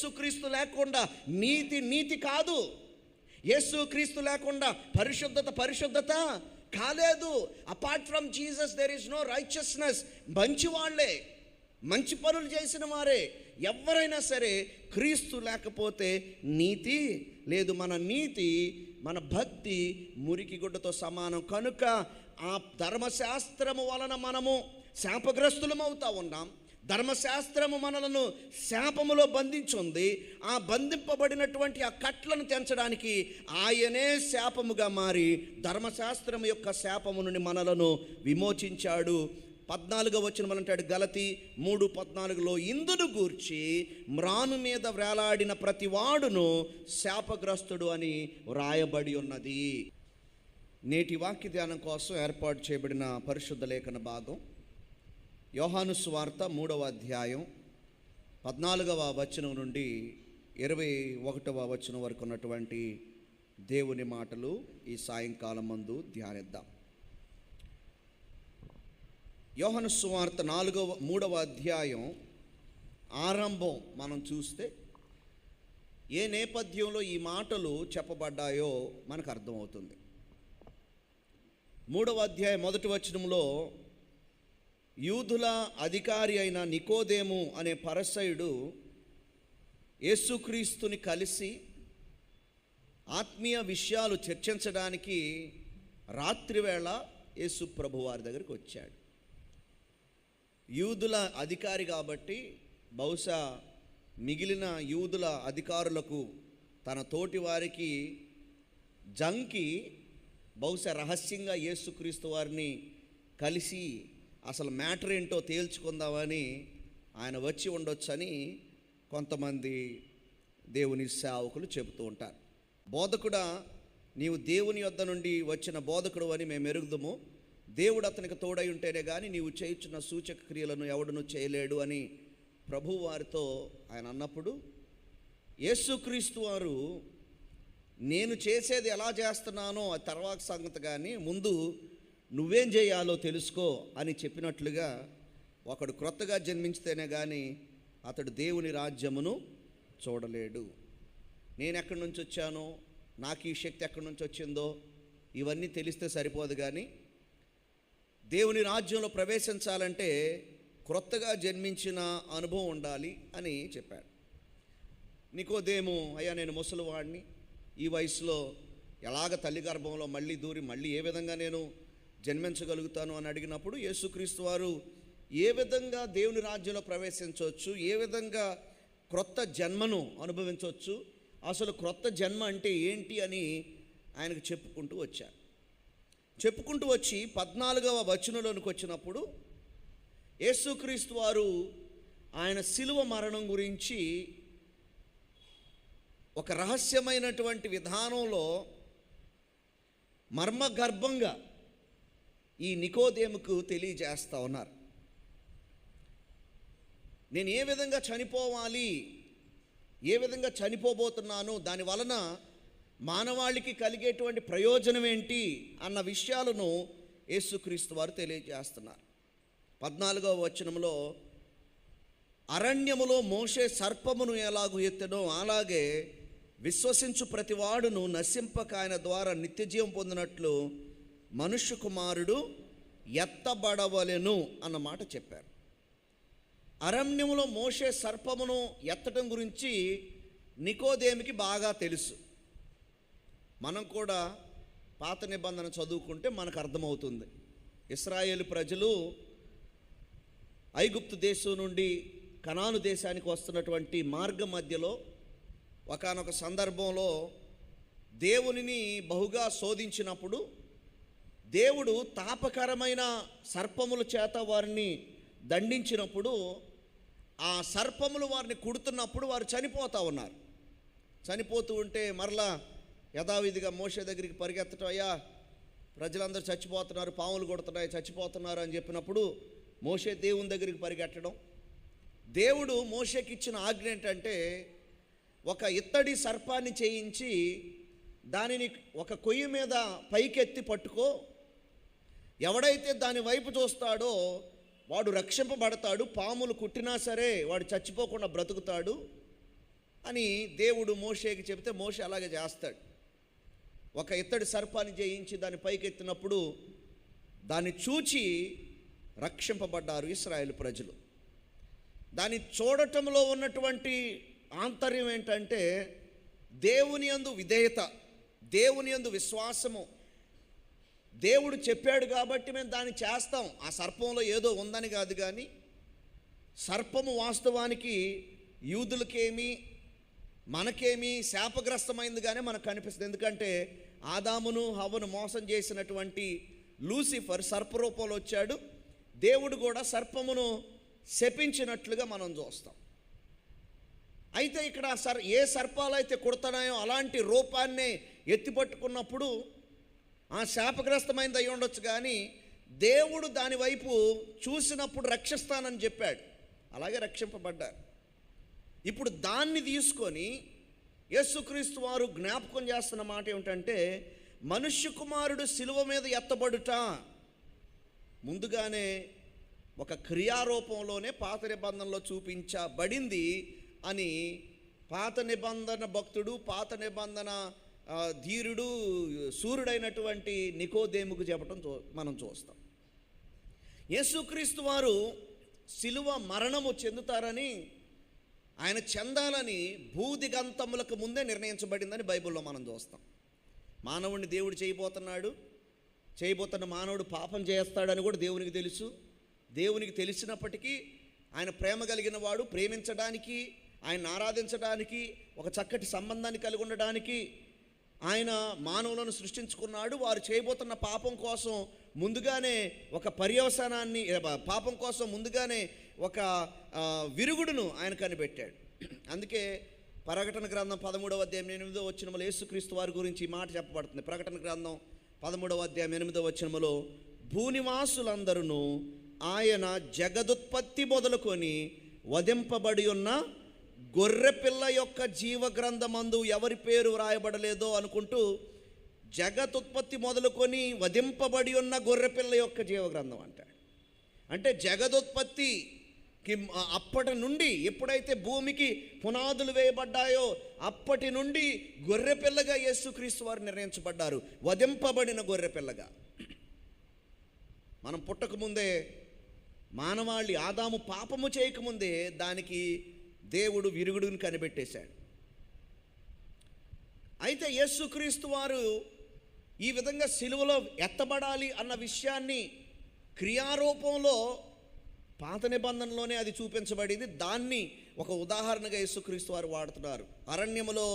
యేసుక్రీస్తు లేకుండా నీతి కాదు. యేసుక్రీస్తు లేకుండా పరిశుద్ధత కాలేదు. Apart from Jesus there is no righteousness. మంచి వాళ్ళే, మంచి పనులు చేసిన వారే ఎవరైనా సరే క్రీస్తు లేకపోతే నీతి లేదు. మన నీతి, మన భక్తి మురికి గుడ్డతో సమానం. కనుక ఆ ధర్మశాస్త్రము వలన మనము శాపగ్రస్తులం అవుతా ఉన్నాం. ధర్మశాస్త్రము మనలను శాపములో బంధించుంది. ఆ బంధింపబడినటువంటి ఆ కట్లను తెంచడానికి ఆయనే శాపముగా మారి ధర్మశాస్త్రం యొక్క శాపము నుండి మనలను విమోచించాడు. 14వ వచనం అంటాడు, గలతీ 3:14, ఇందును గూర్చి మ్రాను మీద వేలాడిన ప్రతివాడును శాపగ్రస్తుడు అని వ్రాయబడి ఉన్నది. నేటి వాక్య ధ్యానం కోసం ఏర్పాటు చేయబడిన పరిశుద్ధ లేఖన భాగం యోహాను సువార్త 3వ అధ్యాయం 14వ వచనం నుండి 21వ వచనం వరకు ఉన్నటువంటి దేవుని మాటలు ఈ సాయంకాలం మందు ధ్యానిద్దాం. యోహాను సువార్త 3వ అధ్యాయం ఆరంభం మనం చూస్తే ఏ నేపథ్యంలో ఈ మాటలు చెప్పబడ్డాయో మనకు అర్థమవుతుంది. 3వ అధ్యాయం 1వ వచనంలో యూదుల అధికారి అయిన నికోదేము అనే పరిసయ్యుడు యేసుక్రీస్తుని కలిసి ఆత్మీయ విషయాలు చర్చించడానికి రాత్రివేళ యేసు ప్రభు వారి దగ్గరికి వచ్చాడు. యూదుల అధికారి కాబట్టి బహుశా మిగిలిన యూదుల అధికారులకు తన తోటి వారికి జంకి బహుశా రహస్యంగా యేసుక్రీస్తు వారిని కలిసి అసలు మ్యాటర్ ఏంటో తేల్చుకుందామని ఆయన వచ్చి ఉండొచ్చని కొంతమంది దేవుని సేవకులు చెబుతూ ఉంటారు. బోధకుడా, నీవు దేవుని యొద్ద నుండి వచ్చిన బోధకుడు అని మేము ఎరుగుదుము. దేవుడు అతనికి తోడై ఉంటేనే కానీ నీవు చేయుచున్న సూచక క్రియలను ఎవడును చేయలేడు అని ప్రభు వారితో ఆయన అన్నప్పుడు యేసుక్రీస్తు వారు నేను చేసేది ఎలా చేస్తున్నానో అది తర్వాత సంగతి, కానీ ముందు నువ్వేం చేయాలో తెలుసుకో అని చెప్పినట్లుగా ఒకడు క్రొత్తగా జన్మించితేనే కానీ అతడు దేవుని రాజ్యమును చూడలేడు. నేను ఎక్కడి నుంచి వచ్చానో, నాకు ఈ శక్తి ఎక్కడి నుంచి వచ్చిందో ఇవన్నీ తెలిస్తే సరిపోదు, కానీ దేవుని రాజ్యంలో ప్రవేశించాలంటే క్రొత్తగా జన్మించిన అనుభవం ఉండాలి అని చెప్పాడు. నికోదేము, అయ్యా నేను ముసలివాడిని, ఈ వయసులో ఎలాగ తల్లి గర్భంలో మళ్ళీ దూరి మళ్ళీ ఏ విధంగా నేను జన్మించగలుగుతాను అని అడిగినప్పుడు యేసుక్రీస్తు వారు ఏ విధంగా దేవుని రాజ్యంలో ప్రవేశించవచ్చు, ఏ విధంగా క్రొత్త జన్మను అనుభవించవచ్చు, అసలు క్రొత్త జన్మ అంటే ఏంటి అని ఆయనకు చెప్పుకుంటూ వచ్చారు. చెప్పుకుంటూ వచ్చి 14వ వచనంలోనికి వచ్చినప్పుడు యేసుక్రీస్తు వారు ఆయన శిలువ మరణం గురించి ఒక రహస్యమైనటువంటి విధానంలో మర్మగర్భంగా ఈ నికోదేముకు తెలియజేస్తూ ఉన్నారు. నేను ఏ విధంగా చనిపోవాలి, ఏ విధంగా చనిపోబోతున్నాను, దాని వలన మానవాళికి కలిగేటువంటి ప్రయోజనం ఏంటి అన్న విషయాలను యేసుక్రీస్తు వారు తెలియజేస్తున్నారు. 14వ వచనంలో అరణ్యములో మోషే సర్పమును ఎలాగూ ఎత్తెనో అలాగే విశ్వసించు ప్రతివాడును నశింపక ఆయన ద్వారా నిత్యజీవం పొందినట్లు మనుష్య కుమారుడు ఎత్తబడవలెను అన్న మాట చెప్పారు. అరణ్యములో మోషే సర్పమును ఎత్తడం గురించి నికోదేమికి బాగా తెలుసు. మనం కూడా పాత నిబంధన చదువుకుంటే మనకు అర్థమవుతుంది. ఇశ్రాయేలు ప్రజలు ఐగుప్తు దేశం నుండి కనాను దేశానికి వస్తున్నటువంటి మార్గ మధ్యలో ఒకానొక సందర్భంలో దేవునిని బహుగా శోధించినప్పుడు దేవుడు తాపకరమైన సర్పముల చేత వారిని దండించినప్పుడు ఆ సర్పములు వారిని కుడుతున్నప్పుడు వారు చనిపోతూ ఉన్నారు. చనిపోతూ ఉంటే మరలా యథావిధిగా మోషే దగ్గరికి పరిగెత్తడం, అయ్యా ప్రజలందరూ చచ్చిపోతున్నారు, పాములు కొడుతున్నాయి, చచ్చిపోతున్నారు అని చెప్పినప్పుడు మోషే దేవుని దగ్గరికి పరిగెట్టడం. దేవుడు మోషేకి ఇచ్చిన ఆజ్ఞ ఏంటంటే ఒక ఇత్తడి సర్పాన్ని చేయించి దానిని ఒక కొయ్యి మీద పైకెత్తి పట్టుకో, ఎవడైతే దాని వైపు చూస్తాడో వాడు రక్షింపబడతాడు, పాములు కుట్టినా సరే వాడు చచ్చిపోకుండా బ్రతుకుతాడు, అని దేవుడు మోషేకి చెబితే మోషే అలాగే చేస్తాడు. ఒక ఇత్తడి సర్పాన్ని జయించి దాన్ని పైకెత్తినప్పుడు దాన్ని చూచి రక్షింపబడ్డారు ఇశ్రాయేలు ప్రజలు. దాన్ని చూడటంలో ఉన్నటువంటి ఆంతర్యం ఏంటంటే దేవుని యందు విధేయత, దేవుని యందు విశ్వాసము. దేవుడు చెప్పాడు కాబట్టి మేము దాన్ని చేస్తాం. ఆ సర్పంలో ఏదో ఉందని కాదు, కానీ సర్పము వాస్తవానికి యూదులకేమి మనకేమి శాపగ్రస్తమైంది కానీ మనకు కనిపిస్తుంది. ఎందుకంటే ఆదామును హవ్వను మోసం చేసినటువంటి లూసిఫర్ సర్పరూపంలో వచ్చాడు. దేవుడు కూడా సర్పమును శపించినట్లుగా మనం చూస్తాం. అయితే ఇక్కడ ఏ సర్పాలైతే కుడతాయో అలాంటి రూపాన్ని ఎత్తిపట్టుకున్నప్పుడు ఆ శాపగ్రస్తమైనది అయి ఉండొచ్చు, కానీ దేవుడు దాని వైపు చూసినప్పుడు రక్షిస్తానని చెప్పాడు. అలాగే రక్షింపబడ్డారు. ఇప్పుడు దాన్ని తీసుకొని యేసుక్రీస్తు వారు జ్ఞాపకం చేస్తున్న మాట ఏమిటంటే, మనుష్య కుమారుడు శిలువ మీద ఎత్తబడుట ముందుగానే ఒక క్రియారూపంలోనే పాత నిబంధనలో చూపించబడింది అని పాత నిబంధన భక్తుడు, పాత నిబంధన ధీరుడు, సూర్యుడైనటువంటి నికోదేముకు చెప్పడం మనం చూస్తాం. యేసుక్రీస్తు వారు శిలువ మరణము చెందుతారని, ఆయన చెందాలని భూదిగంతములకు ముందే నిర్ణయించబడిందని బైబిల్లో మనం చూస్తాం. మానవుడిని దేవుడు చేయబోతున్న మానవుడు పాపం చేస్తాడని కూడా దేవునికి తెలుసు. దేవునికి తెలిసినప్పటికీ ఆయన ప్రేమ కలిగిన వాడు, ప్రేమించడానికి, ఆయన ఆరాధించడానికి, ఒక చక్కటి సంబంధాన్ని కలిగి ఉండడానికి ఆయన మానవులను సృష్టించుకున్నాడు. వారు చేయబోతున్న పాపం కోసం ముందుగానే ఒక పర్యవసానాన్ని, పాపం కోసం ముందుగానే ఒక విరుగుడును ఆయన కనిపెట్టాడు. అందుకే ప్రకటన గ్రంథం 13వ అధ్యాయం 8వ వచనములో యేసుక్రీస్తు వారి గురించి ఈ మాట చెప్పబడుతుంది. ప్రకటన గ్రంథం 13వ అధ్యాయం 8వ వచనములో, భూనివాసులందరూ ఆయన జగదుత్పత్తి మొదలుకొని వధింపబడి ఉన్న గొర్రెపిల్ల యొక్క జీవగ్రంథమందు ఎవరి పేరు వ్రాయబడలేదో అనుకుంటూ, జగదుత్పత్తి మొదలుకొని వధింపబడి ఉన్న గొర్రెపిల్ల యొక్క జీవగ్రంథం అంటాడు. అంటే జగదుత్పత్తికి అప్పటి నుండి, ఎప్పుడైతే భూమికి పునాదులు వేయబడ్డాయో అప్పటి నుండి గొర్రెపిల్లగా యేసుక్రీస్తు వారు నిర్ణయించబడ్డారు, వధింపబడిన గొర్రెపిల్లగా. మనం పుట్టకముందే, మానవాళి ఆదాము పాపము చేయకముందే దానికి దేవుడు విరుగుడుని కనిపెట్టేశాడు. అయితే యేసుక్రీస్తు వారు ఈ విధంగా సిలువలో ఎత్తబడాలి అన్న విషయాన్ని క్రియారూపంలో పాత నిబంధనలోనే అది చూపించబడింది. దాన్ని ఒక ఉదాహరణగా యేసుక్రీస్తు వారు వాడుతున్నారు. అరణ్యములో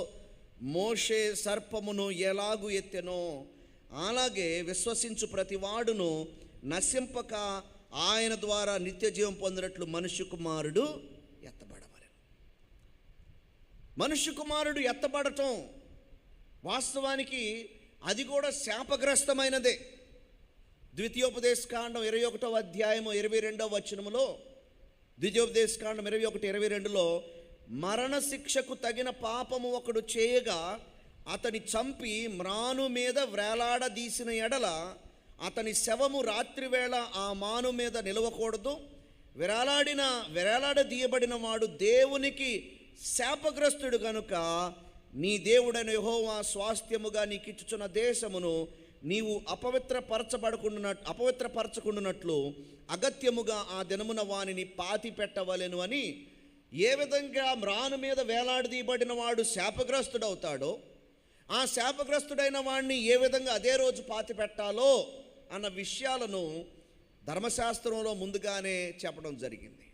మోషే సర్పమును ఎలాగు ఎత్తెనో అలాగే విశ్వసించు ప్రతి వాడును నశింపక ఆయన ద్వారా నిత్య జీవం పొందినట్లు మనుష్య కుమారుడు ఎత్తబడవలెను. మనుష్య కుమారుడు ఎత్తబడటం వాస్తవానికి అది కూడా శాపగ్రస్తమైనదే. ద్వితీయోపదేశకాండం 21వ అధ్యాయము 22వ వచనములో, ద్వితీయోపదేశకాండం 21:22లో, మరణశిక్షకు తగిన పాపము ఒకడు చేయగా అతని చంపి మ్రాను మీద వ్రేలాడదీసిన ఎడల అతని శవము రాత్రివేళ ఆ మాను మీద నిలవకూడదు. వేలాడదీయబడిన వాడు దేవునికి శాపగ్రస్తుడు గనుక నీ దేవుడైన యెహోవా స్వాస్థ్యముగా నీకిచ్చుచున్న దేశమును నీవు అపవిత్రపరచకుండునట్లు అగత్యముగా ఆ దినమున వానిని పాతి పెట్టవలెను అని, ఏ విధంగా మ్రాను మీద వేలాడదీయబడిన వాడు శాపగ్రస్తుడవుతాడో ఆ శాపగ్రస్తుడైన వాడిని ఏ విధంగా అదే రోజు పాతి పెట్టాలో అన్న విషయాలను ధర్మశాస్త్రంలో ముందుగానే చెప్పడం జరిగింది.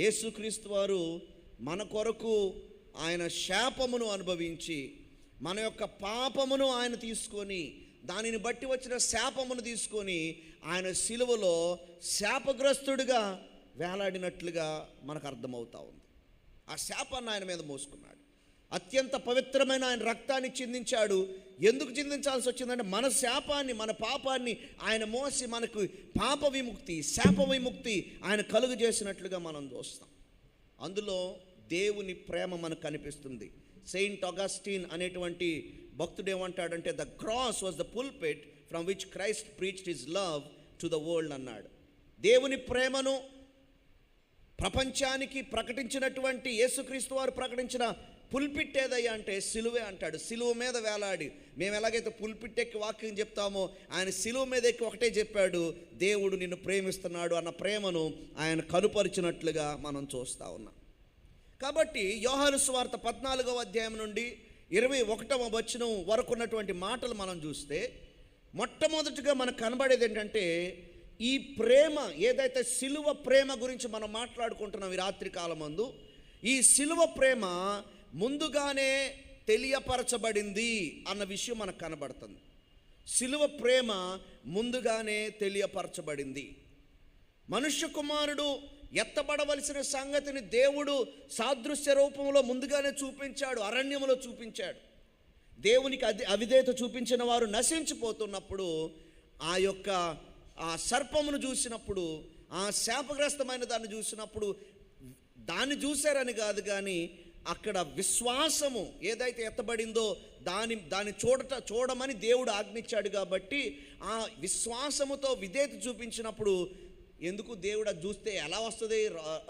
యేసుక్రీస్తు వారు మన కొరకు ఆయన శాపమును అనుభవించి, మన యొక్క పాపమును ఆయన తీసుకొని, దానిని బట్టి వచ్చిన శాపమును తీసుకొని ఆయన సిలువలో శాపగ్రస్తుడిగా వేలాడినట్లుగా మనకు అర్థమవుతా ఉంది. ఆ శాపాన్ని ఆయన మీద మోసుకున్నాడు. అత్యంత పవిత్రమైన ఆయన రక్తాన్ని చిందించాడు. ఎందుకు చిందించాల్సి వచ్చిందంటే మన శాపాన్ని, మన పాపాన్ని ఆయన మోసి మనకు పాప విముక్తి, శాప విముక్తి ఆయన కలుగు చేసినట్లుగా మనం చూస్తాం. అందులో దేవుని ప్రేమ మనకు కనిపిస్తుంది. సెయింట్ అగస్టిన్ అనేటువంటి భక్తుడు ఏమంటాడంటే, the cross was the pulpit from which Christ preached his love to the world అన్నాడు. దేవుని ప్రేమను ప్రపంచానికి ప్రకటించినటువంటి యేసుక్రీస్తు వారు ప్రకటించిన పుల్పిట్ ఏదయ్యా అంటే సిలువే అంటాడు. సిలువ మీద వేలాడి, మేము ఎలాగైతే పుల్పిట్ ఎక్కి వాక్యం చెప్తామో, ఆయన సిలువ మీద ఎక్కి ఒకటే చెప్పాడు, దేవుడు నిన్ను ప్రేమిస్తున్నాడు అన్న ప్రేమను ఆయన కనుపరిచినట్లుగా మనం చూస్తూ ఉన్నాం. కాబట్టి యోహాను సువార్త 14వ అధ్యాయం నుండి 21వ వచనం వరకు ఉన్నటువంటి మాటలు మనం చూస్తే, మొట్టమొదటిగా మనకు కనబడేది ఏంటంటే, ఈ ప్రేమ ఏదైతే సిలువ ప్రేమ గురించి మనం మాట్లాడుకుంటున్నాం ఈ రాత్రి కాలమందు, ఈ సిలువ ప్రేమ ముందుగానే తెలియపరచబడింది అన్న విషయం మనకు కనబడుతుంది. సిలువ ప్రేమ ముందుగానే తెలియపరచబడింది. మనుష్య కుమారుడు ఎత్తబడవలసిన సంగతిని దేవుడు సాదృశ్య రూపంలో ముందుగానే చూపించాడు, అరణ్యములో చూపించాడు. దేవునికి అవిధేయత చూపించిన వారు నశించిపోతున్నప్పుడు, ఆ సర్పమును చూసినప్పుడు, ఆ శాపగ్రస్తమైన దాన్ని చూసినప్పుడు, దాన్ని చూశారని కాదు కానీ అక్కడ విశ్వాసము ఏదైతే ఎత్తబడిందో దాన్ని చూడమని దేవుడు ఆజ్ఞించాడు. కాబట్టి ఆ విశ్వాసముతో విధేయత చూపించినప్పుడు, ఎందుకు దేవుడు అది చూస్తే ఎలా వస్తుంది,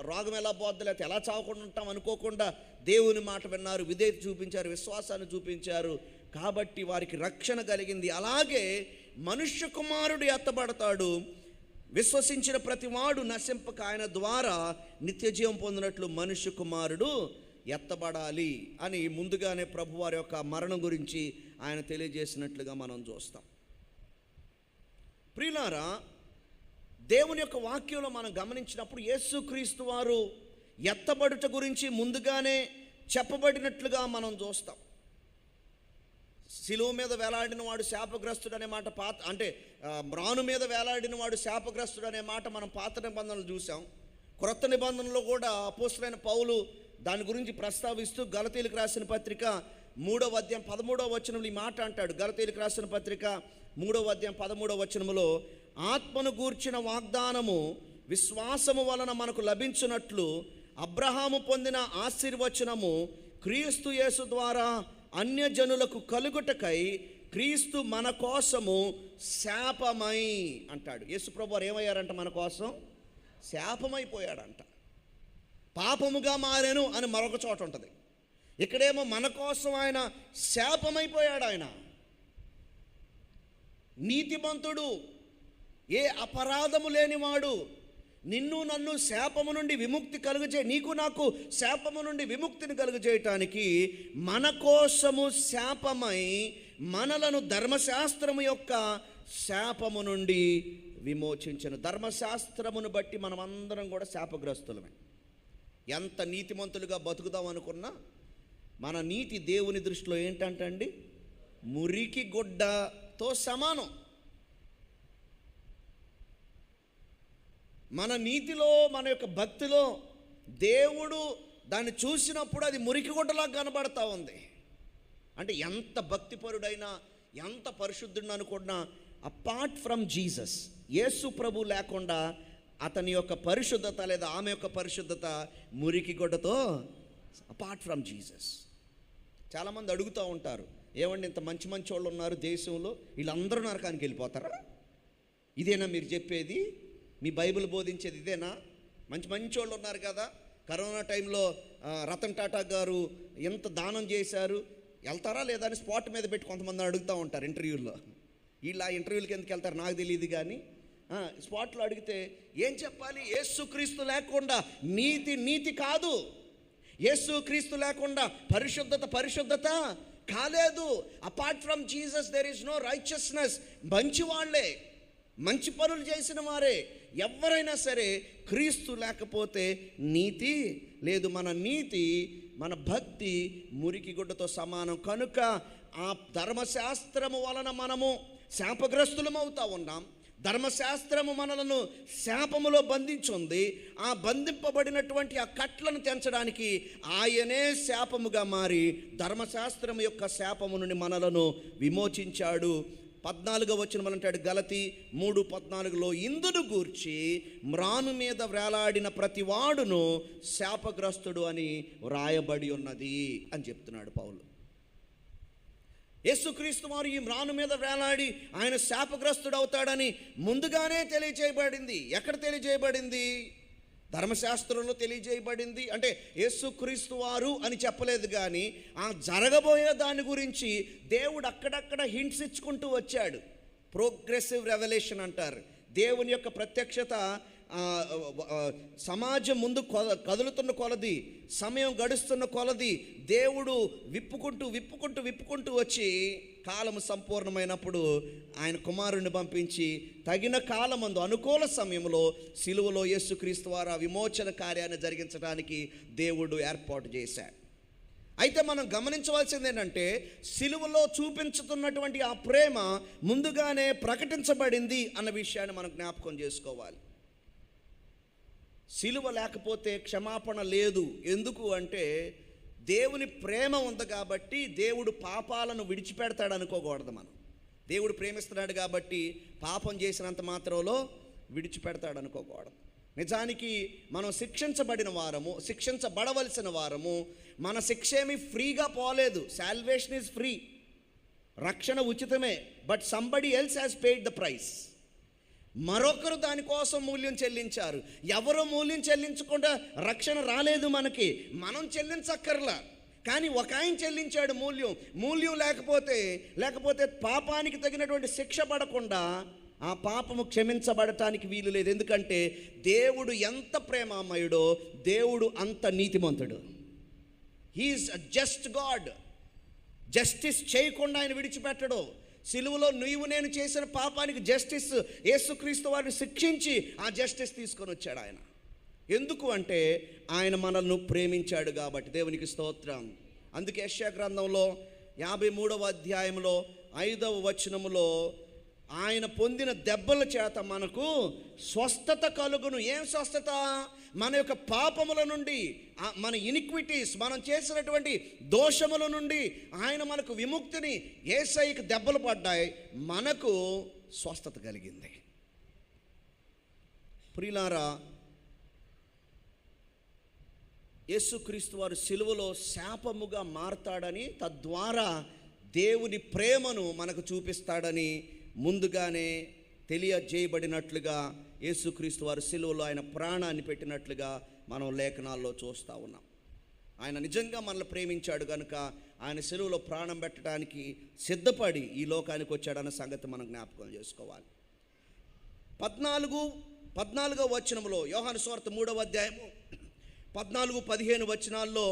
రోగం ఎలా పోద్ది, లేకపోతే ఎలా చావకుండా ఉంటాం అనుకోకుండా దేవుని మాట విన్నారు, విధేయత చూపించారు, విశ్వాసాన్ని చూపించారు. కాబట్టి వారికి రక్షణ కలిగింది. అలాగే మనుష్య కుమారుడు ఎత్తబడతాడు, విశ్వసించిన ప్రతివాడు నశింపక ఆయన ద్వారా నిత్యజీవం పొందినట్లు మనుష్య కుమారుడు ఎత్తబడాలి అని ముందుగానే ప్రభువారి యొక్క మరణం గురించి ఆయన తెలియజేసినట్లుగా మనం చూస్తాం. ప్రియులారా, దేవుని యొక్క వాక్యంలో మనం గమనించినప్పుడు యేసుక్రీస్తు వారు ఎత్తబడుట గురించి ముందుగానే చెప్పబడినట్లుగా మనం చూస్తాం. శిలువ మీద వేలాడిన వాడు శాపగ్రస్తుడు అనే మాట మ్రాను మీద వేలాడిన వాడు శాపగ్రస్తుడు అనే మాట మనం పాత నిబంధనలు చూసాం. క్రొత్త నిబంధనలో కూడా అపోస్తలుడైన పౌలు దాని గురించి ప్రస్తావిస్తూ గలతీయులకు రాసిన పత్రిక 3వ అధ్యాయం 13వ వచనంలో ఈ మాట అంటాడు. గలతీయులకు రాసిన పత్రిక 3వ అధ్యాయం 13వ వచనములో, ఆత్మను గూర్చిన వాగ్దానము విశ్వాసము వలన మనకు లభించినట్లు అబ్రహాము పొందిన ఆశీర్వచనము క్రీస్తు యేసు ద్వారా అన్యజనులకు కలుగుటకై క్రీస్తు మన కోసము శాపమై అంటాడు. యేసు ప్రభువారు ఏమయ్యారంట? మన కోసం శాపమైపోయాడంట. పాపముగా మారెను అని మరొక చోట ఉంటుంది. ఇక్కడేమో మన కోసం ఆయన శాపమైపోయాడు. ఆయన నీతిమంతుడు, ఏ అపరాధము లేనివాడు, నిన్ను నన్ను శాపము నుండి విముక్తి నీకు నాకు శాపము నుండి విముక్తిని కలుగజేయటానికి మన కోసము శాపమై మనలను ధర్మశాస్త్రము యొక్క శాపము నుండి విమోచించను. ధర్మశాస్త్రమును బట్టి మనమందరం కూడా శాపగ్రస్తులమే. ఎంత నీతిమంతులుగా బతుకుదాం అనుకున్నా మన నీతి దేవుని దృష్టిలో ఏంటంటండి, మురికి గుడ్డతో సమానం. మన నీతిలో, మన యొక్క భక్తిలో దేవుడు దాన్ని చూసినప్పుడు అది మురికి గుడ్డలాగా కనబడతా ఉంది. అంటే ఎంత భక్తిపరుడైనా, ఎంత పరిశుద్ధుడిని అనుకున్నా, అపార్ట్ ఫ్రమ్ జీసస్, యేసు ప్రభు లేకుండా అతని యొక్క పరిశుద్ధత లేదా ఆమె యొక్క పరిశుద్ధత మురికి గుడ్డతో, అపార్ట్ ఫ్రమ్ జీసస్. చాలామంది అడుగుతూ ఉంటారు, ఏమండి ఇంత మంచి మంచి వాళ్ళు ఉన్నారు దేశంలో, వీళ్ళందరూ నరకానికి వెళ్ళిపోతారా? ఇదేనా మీరు చెప్పేది? మీ బైబిల్ బోధించేది ఇదేనా? మంచి మంచి వాళ్ళు ఉన్నారు కదా, కరోనా టైంలో రతన్ టాటా గారు ఎంత దానం చేశారు, వెళ్తారా లేదా అని స్పాట్ మీద పెట్టి కొంతమంది అడుగుతూ ఉంటారు ఇంటర్వ్యూల్లో. వీళ్ళు ఆ ఇంటర్వ్యూలకి ఎందుకు వెళ్తారు నాకు తెలియదు కానీ స్పాట్లో అడిగితే ఏం చెప్పాలి? యేసుక్రీస్తు లేకుండా నీతి కాదు, యేసుక్రీస్తు లేకుండా పరిశుద్ధత కాలేదు. Apart from Jesus there is no righteousness. మంచి వాళ్ళే, మంచి పనులు చేసిన వారే ఎవరైనా సరే, క్రీస్తు లేకపోతే నీతి లేదు. మన నీతి, మన భక్తి మురికి గుడ్డతో సమానం. కనుక ఆ ధర్మశాస్త్రము వలన మనము శాపగ్రస్తులం అవుతా ఉన్నాం. ధర్మశాస్త్రము మనలను శాపములో బంధించుంది. ఆ బంధింపబడినటువంటి ఆ కట్లను తెంచడానికి ఆయనే శాపముగా మారి ధర్మశాస్త్రం యొక్క శాపము నుండి మనలను విమోచించాడు. 14వ వచనం అంటాడు గలతీ 3:14, ఇందును గూర్చి మ్రాను మీద వేలాడిన ప్రతి వాడును శాపగ్రస్తుడు అని వ్రాయబడి ఉన్నది అని చెప్తున్నాడు పౌలు. యేసుక్రీస్తు వారు ఈ మ్రాను మీద వేలాడి ఆయన శాపగ్రస్తుడు అవుతాడని ముందుగానే తెలియజేయబడింది. ఎక్కడ తెలియజేయబడింది? ధర్మశాస్త్రంలో తెలియజేయబడింది అంటే యేసుక్రీస్తు వారు అని చెప్పలేదు, కానీ ఆ జరగబోయే దాని గురించి దేవుడు అక్కడక్కడ హింట్స్ ఇచ్చుకుంటూ వచ్చాడు. ప్రోగ్రెసివ్ రెవల్యూషన్ అంటారు. దేవుని యొక్క ప్రత్యక్షత సమాజం ముందు కదులుతున్న కొలది, సమయం గడుస్తున్న కొలది దేవుడు విప్పుకుంటూ వచ్చి కాలము సంపూర్ణమైనప్పుడు ఆయన కుమారుణ్ణి పంపించి తగిన కాలమందు అనుకూల సమయంలో సిలువలో యేసుక్రీస్తు వారు ఆ విమోచన కార్యాన్ని జరిగించడానికి దేవుడు ఏర్పాటు చేశాడు. అయితే మనం గమనించవలసింది ఏంటంటే సిలువలో చూపించుతున్నటువంటి ఆ ప్రేమ ముందుగానే ప్రకటించబడింది అన్న విషయాన్ని మనం జ్ఞాపకం చేసుకోవాలి. సిలువ లేకపోతే క్షమాపణ లేదు. ఎందుకు అంటే దేవుని ప్రేమ ఉంది కాబట్టి దేవుడు పాపాలను విడిచిపెడతాడు అనుకోకూడదు. మనం దేవుడు ప్రేమిస్తున్నాడు కాబట్టి పాపం చేసినంత మాత్రంలో విడిచిపెడతాడు అనుకోకూడదు. నిజానికి మనం శిక్షించబడవలసిన వారము. మన శిక్ష ఏమీ ఫ్రీగా పోలేదు. సాల్వేషన్ ఈజ్ ఫ్రీ, రక్షణ ఉచితమే. But somebody else has paid the price. మరొకరు దానికోసం మూల్యం చెల్లించారు. ఎవరు మూల్యం చెల్లించకుండా రక్షణ రాలేదు మనకి, మనం చెల్లించక్కర్లా. కానీ ఒక ఆయన చెల్లించాడు మూల్యం లేకపోతే పాపానికి తగినటువంటి శిక్ష పడకుండా ఆ పాపము క్షమించబడటానికి వీలు లేదు. ఎందుకంటే దేవుడు ఎంత ప్రేమామయుడో దేవుడు అంత నీతిమంతుడు. హీఈస్ అ జస్ట్ గాడ్. జస్టిస్ చేయకుండా ఆయన విడిచిపెట్టడు. సిలువలో నేను చేసిన పాపానికి జస్టిస్ యేసుక్రీస్తు వారిని శిక్షించి ఆ జస్టిస్ తీసుకొని వచ్చాడు ఆయన. ఎందుకు అంటే ఆయన మనల్ని ప్రేమించాడు కాబట్టి. దేవునికి స్తోత్రం. అందుకే యెషయా గ్రంథంలో 53వ అధ్యాయంలో 5వ వచనములో ఆయన పొందిన దెబ్బల చేత మనకు స్వస్థత కలుగును. ఏం స్వస్థత? మన యొక్క పాపముల నుండి, మన ఇనిక్విటీస్, మనం చేసినటువంటి దోషముల నుండి ఆయన మనకు విముక్తిని, యేసయ్యకి దెబ్బలు పడ్డాయి, మనకు స్వస్థత కలిగింది. ప్రియులారా, యేసుక్రీస్తు వారు సిలువలో శాపముగా మారతాడని, తద్వారా దేవుని ప్రేమను మనకు చూపిస్తాడని ముందుగానే తెలియజేయబడినట్లుగా యేసుక్రీస్తు వారు సిలువలో ఆయన ప్రాణాన్ని పెట్టినట్లుగా మనం లేఖనాల్లో చూస్తూ ఉన్నాం. ఆయన నిజంగా మనల్ని ప్రేమించాడు కనుక ఆయన సిలువలో ప్రాణం పెట్టడానికి సిద్ధపడి ఈ లోకానికి వచ్చాడన్న సంగతి మనం జ్ఞాపకం చేసుకోవాలి. 14వ వచనంలో, యోహాను సువార్త 3వ అధ్యాయము 14-15 వచనాల్లో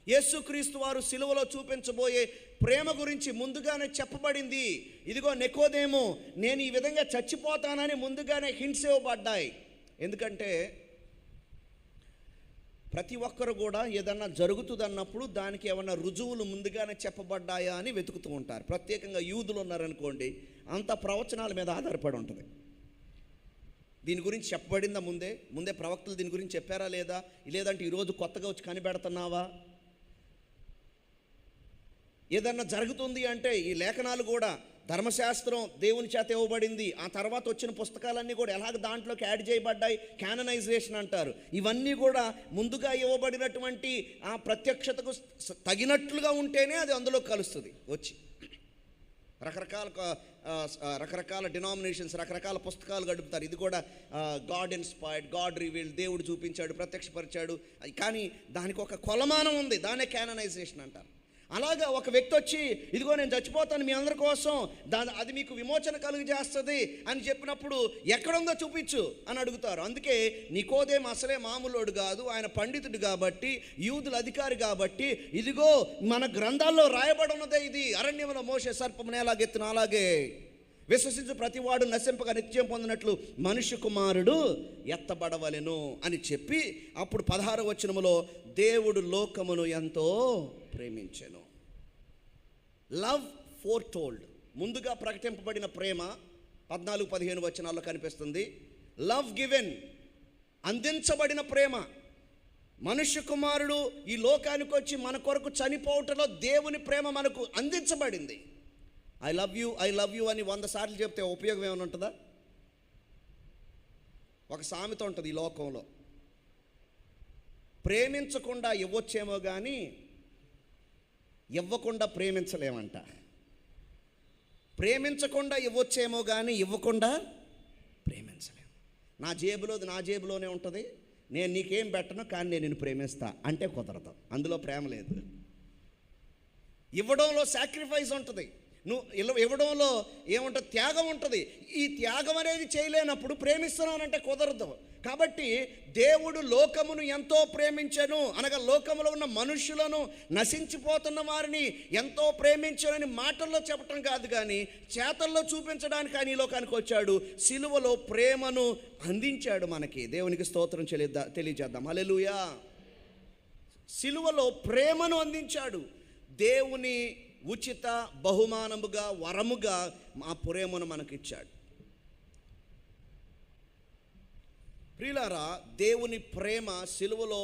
యేసుక్రీస్తు వారు సిలువలో చూపించబోయే ప్రేమ గురించి ముందుగానే చెప్పబడింది. ఇదిగో నికోదేము, నేను ఈ విధంగా చచ్చిపోతానని ముందుగానే హింట్స్ ఇవ్వబడ్డాయి. ఎందుకంటే ప్రతి ఒక్కరు కూడా ఏదన్నా జరుగుతుందన్నప్పుడు దానికి ఏమన్నా రుజువులు ముందుగానే చెప్పబడ్డాయా అని వెతుకుతూ ఉంటారు. ప్రత్యేకంగా యూదులు ఉన్నారనుకోండి, అంత ప్రవచనాల మీద ఆధారపడి ఉంటుంది. దీని గురించి చెప్పబడిందా ముందే ప్రవక్తలు దీని గురించి చెప్పారా లేదంటే ఈరోజు కొత్తగా వచ్చి కనిపెడుతున్నావా? ఏదన్నా జరుగుతుంది అంటే ఈ లేఖనాలు కూడా, ధర్మశాస్త్రం దేవుని చేత ఇవ్వబడింది, ఆ తర్వాత వచ్చిన పుస్తకాలన్నీ కూడా ఎలాగ దాంట్లోకి యాడ్ చేయబడ్డాయి, క్యాననైజేషన్ అంటారు. ఇవన్నీ కూడా ముందుగా ఇవ్వబడినటువంటి ఆ ప్రత్యక్షతకు తగినట్లుగా ఉంటేనే అది అందులో కలుస్తుంది. వచ్చి రకరకాల డినామినేషన్స్, రకరకాల పుస్తకాలు గడుపుతారు. ఇది కూడా గాడ్ ఇన్స్పైర్డ్, గాడ్ రివీల్డ్, దేవుడు చూపించాడు, ప్రత్యక్షపరిచాడు. కానీ దానికి ఒక కొలమానం ఉంది, దాన్నే క్యాననైజేషన్ అంటారు. అలాగా ఒక వ్యక్తి వచ్చి, ఇదిగో నేను చచ్చిపోతాను మీ అందరి కోసం, అది మీకు విమోచన కలుగజేస్తుంది అని చెప్పినప్పుడు ఎక్కడుందో చూపించు అని అడుగుతారు. అందుకే నికోదేము అసలే మామూలోడు కాదు, ఆయన పండితుడు కాబట్టి, యూదుల అధికారి కాబట్టి, ఇదిగో మన గ్రంథాల్లో రాయబడి ఉన్నదే, ఇది అరణ్యంలో మోషే సర్పమును ఎలాగెత్తును అలాగే విశ్వసించు ప్రతివాడు నశింపగా నిత్యం పొందినట్లు మనుష్య కుమారుడు ఎత్తబడవలెను అని చెప్పి, అప్పుడు 16వ వచనములో దేవుడు లోకమును ఎంతో ప్రేమించెను. లవ్ ఫోర్ టోల్డ్, ముందుగా ప్రకటింపబడిన ప్రేమ 14-15 వచనాల్లో కనిపిస్తుంది. లవ్ గివెన్, అందించబడిన ప్రేమ. మనుష్య కుమారుడు ఈ లోకానికి వచ్చి మన కొరకు చనిపోవటంలో దేవుని ప్రేమ మనకు అందించబడింది. ఐ లవ్ యూ అని 100 సార్లు చెప్తే ఉపయోగం ఏమైనా ఉంటుందా? ఒక సామెత ఉంటుంది ఈ లోకంలో, ప్రేమించకుండా ఇవ్వచ్చేమో కానీ ఇవ్వకుండా ప్రేమించలేమంట. ప్రేమించకుండా ఇవ్వచ్చేమో కానీ ఇవ్వకుండా ప్రేమించలేము. నా జేబులోనే ఉంటుంది, నేను నీకేం పెట్టను కానీ నేను నిన్ను ప్రేమిస్తా అంటే కుదరదు. అందులో ప్రేమ లేదు. ఇవ్వడంలో సాక్రిఫైస్ ఉంటుంది. నువ్వు ఇవ్వడంలో ఏముంటుంది? త్యాగం ఉంటుంది. ఈ త్యాగం అనేది చేయలేనప్పుడు ప్రేమిస్తున్నానంటే కుదరదు. కాబట్టి దేవుడు లోకమును ఎంతో ప్రేమించెను అనగా లోకములో ఉన్న మనుషులను, నశించిపోతున్న వారిని ఎంతో ప్రేమించనని మాటల్లో చెప్పటం కాదు, కానీ చేతల్లో చూపించడానికి ఆయన ఈ లోకానికి వచ్చాడు. సిలువలో ప్రేమను అందించాడు మనకి. దేవునికి స్తోత్రం తెలియజేద్దాం. హల్లెలూయా. సిలువలో ప్రేమను అందించాడు. దేవుని ఉచిత బహుమానముగా, వరముగా ఆ ప్రేమను మనకిచ్చాడు. ప్రియులారా, దేవుని ప్రేమ సిలువలో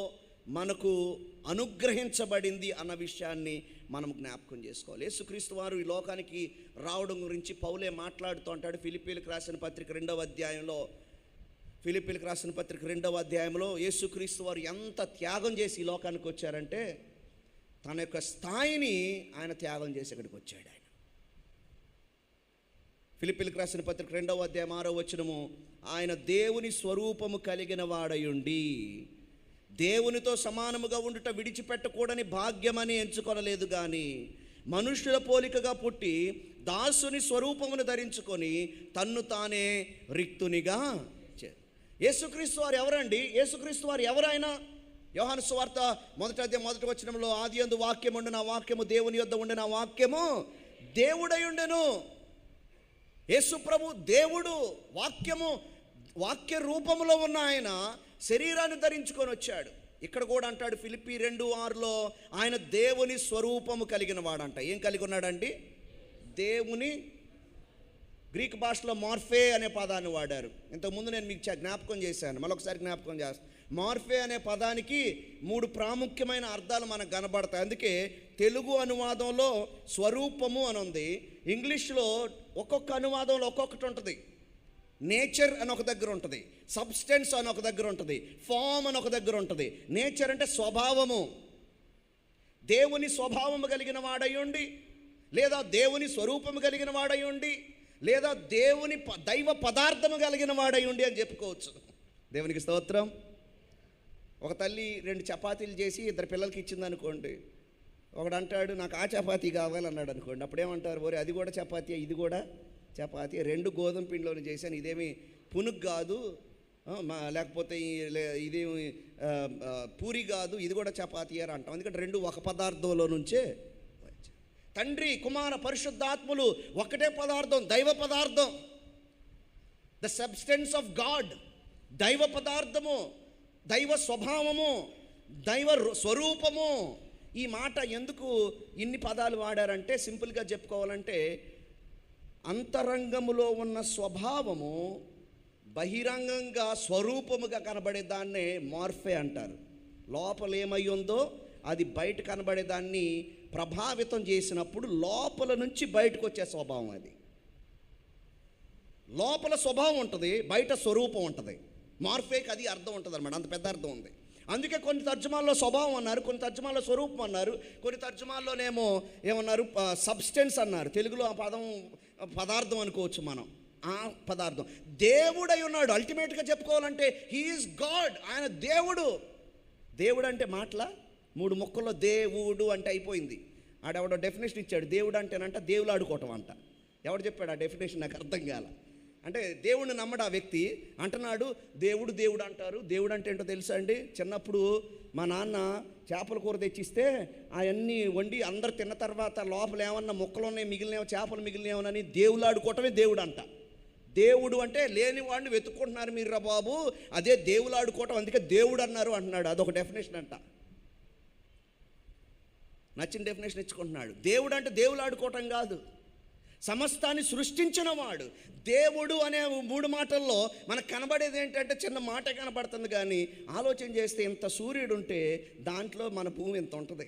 మనకు అనుగ్రహించబడింది అన్న విషయాన్ని మనం జ్ఞాపకం చేసుకోవాలి. యేసుక్రీస్తు వారు ఈ లోకానికి రావడం గురించి పౌలే మాట్లాడుతూ అంటాడు. ఫిలిప్పీలకు రాసిన పత్రిక 2వ అధ్యాయంలో యేసుక్రీస్తు వారు ఎంత త్యాగం చేసి ఈ లోకానికి వచ్చారంటే, తన యొక్క స్థాయిని ఆయన త్యాగం చేసి ఇక్కడికి వచ్చాడు. ఆయన ఫిలిప్పీలకు రాసిన పత్రిక 2వ అధ్యాయం 6వ వచనము, ఆయన దేవుని స్వరూపము కలిగిన వాడయుండి దేవునితో సమానముగా ఉండుట విడిచిపెట్టకూడని భాగ్యమని ఎంచుకొనలేదు, కానీ మనుష్యుల పోలికగా పుట్టి దాసుని స్వరూపమును ధరించుకొని తన్ను తానే రిక్తునిగా. యేసుక్రీస్తు వారు ఎవరండి? యేసుక్రీస్తు వారు ఎవరైనా? యోహాను సువార్త 1వ అధ్యాయం 1వ వచనంలో, ఆదియందు వాక్యము ఉండెను, ఆ వాక్యము దేవుని యొద్ద ఉండెను, ఆ వాక్యము దేవుడై ఉండెను. యేసు ప్రభు దేవుడు, వాక్య రూపములో ఉన్న ఆయన శరీరాన్ని ధరించుకొని వచ్చాడు. ఇక్కడ కూడా అంటాడు ఫిలిప్పీ 2:6లో, ఆయన దేవుని స్వరూపము కలిగిన వాడంట. ఏం కలిగి ఉన్నాడండి? దేవుని. గ్రీక్ భాషలో మార్ఫే అనే పదాన్ని వాడారు. ఇంతకుముందు నేను మీకు జ్ఞాపకం చేశాను, మరొకసారి జ్ఞాపకం చేస్తాను. మార్ఫే అనే పదానికి 3 ప్రాముఖ్యమైన అర్థాలు మనకు కనబడతాయి. అందుకే తెలుగు అనువాదంలో స్వరూపము అని ఉంది, ఇంగ్లీష్లో ఒక్కొక్క అనువాదంలో ఒక్కొక్కటి ఉంటుంది. నేచర్ అని ఒక దగ్గర ఉంటుంది, సబ్స్టెన్స్ అని ఒక దగ్గర ఉంటుంది, ఫామ్ అని ఒక దగ్గర ఉంటుంది. నేచర్ అంటే స్వభావము, దేవుని స్వభావము కలిగిన వాడయ్యుండి, లేదా దేవుని స్వరూపము కలిగిన వాడయ్యుండి, లేదా దేవుని దైవ పదార్థము కలిగిన వాడయ్యుండి అని చెప్పుకోవచ్చు. దేవునికి స్తోత్రం. ఒక తల్లి 2 చపాతీలు చేసి 2 పిల్లలకి ఇచ్చింది అనుకోండి. ఒకడు అంటాడు నాకు ఆ చపాతీ కావాలన్నాడు అనుకోండి. అప్పుడేమంటారు? ఓరే అది కూడా చపాతీ, ఇది కూడా చపాతీ, 2 గోధుమ పిండిలోనే చేశాను, ఇదేమి పునుగు కాదు, లేకపోతే ఇదేమి పూరి కాదు, ఇది కూడా చపాతీ అని అంటాం. ఎందుకంటే 2 ఒక పదార్థంలో నుంచే. తండ్రి, కుమార, పరిశుద్ధాత్ములు ఒకటే పదార్థం, దైవ పదార్థం. ద సబ్స్టెన్స్ ఆఫ్ గాడ్, దైవ పదార్థము, దైవ స్వభావము, దైవ స్వరూపము. ఈ మాట ఎందుకు ఇన్ని పదాలు వాడారంటే, సింపుల్గా చెప్పుకోవాలంటే, అంతరంగములో ఉన్న స్వభావము బహిరంగంగా స్వరూపముగా కనబడే దాన్నే మార్ఫే అంటారు. లోపల ఏమై ఉందో అది బయట కనబడేదాన్ని ప్రభావితం చేసినప్పుడు లోపల నుంచి బయటకు వచ్చే స్వభావం. అది లోపల స్వభావం ఉంటుంది, బయట స్వరూపం ఉంటుంది. మార్ఫేకి అది అర్థం ఉంటుంది అన్నమాట, అంత పెద్ద అర్థం ఉంది. అందుకే కొన్ని తర్జుమాల్లో స్వభావం అన్నారు, కొన్ని తర్జుమాల్లో స్వరూపం అన్నారు, కొన్ని తర్జుమాల్లోనేమో ఏమన్నారు? సబ్స్టెన్స్ అన్నారు. తెలుగులో ఆ పదార్థం అనుకోవచ్చు మనం. ఆ పదార్థం దేవుడై ఉన్నాడు. అల్టిమేట్గా చెప్పుకోవాలంటే హీ ఈజ్ గాడ్. ఆయన దేవుడు. దేవుడు అంటే మాటల 3 ముక్కల్లో దేవుడు అంటే అయిపోయింది. ఆడెవడో డెఫినేషన్ ఇచ్చాడు, దేవుడు అంటేనంట దేవుడు ఆడుకోవటం అంట. ఎవడు చెప్పాడు ఆ డెఫినేషన్? నాకు అర్థం కాల. అంటే దేవుడిని నమ్మడు ఆ వ్యక్తి, అంటున్నాడు దేవుడు దేవుడు అంటారు. దేవుడు అంటే ఏంటో తెలుసా అండి? చిన్నప్పుడు మా నాన్న చేపల కూర తెచ్చిస్తే అవన్నీ వండి అందరు తిన్న తర్వాత లోపల ఏమన్నా ముక్కలు ఉన్నాయి, మిగిలినవి చేపలు మిగిలినవని దేవుడు ఆడుకోవటమే దేవుడు అంట. దేవుడు అంటే లేని వాడిని వెతుక్కుంటున్నారు మీరు రా బాబు, అదే దేవుడు ఆడుకోవటం, అందుకే దేవుడు అన్నారు అంటున్నాడు. అదొక డెఫినేషన్ అంట. నచ్చిన డెఫినేషన్ ఇచ్చుకుంటున్నాడు. దేవుడు అంటే దేవుడు ఆడుకోవటం కాదు, సమస్తాన్ని సృష్టించిన వాడు. దేవుడు అనే 3 మాటల్లో మనకు కనబడేది ఏంటంటే చిన్న మాట కనబడుతుంది, కానీ ఆలోచన చేస్తే ఇంత సూర్యుడు ఉంటే దాంట్లో మన భూమి ఇంత ఉంటుంది,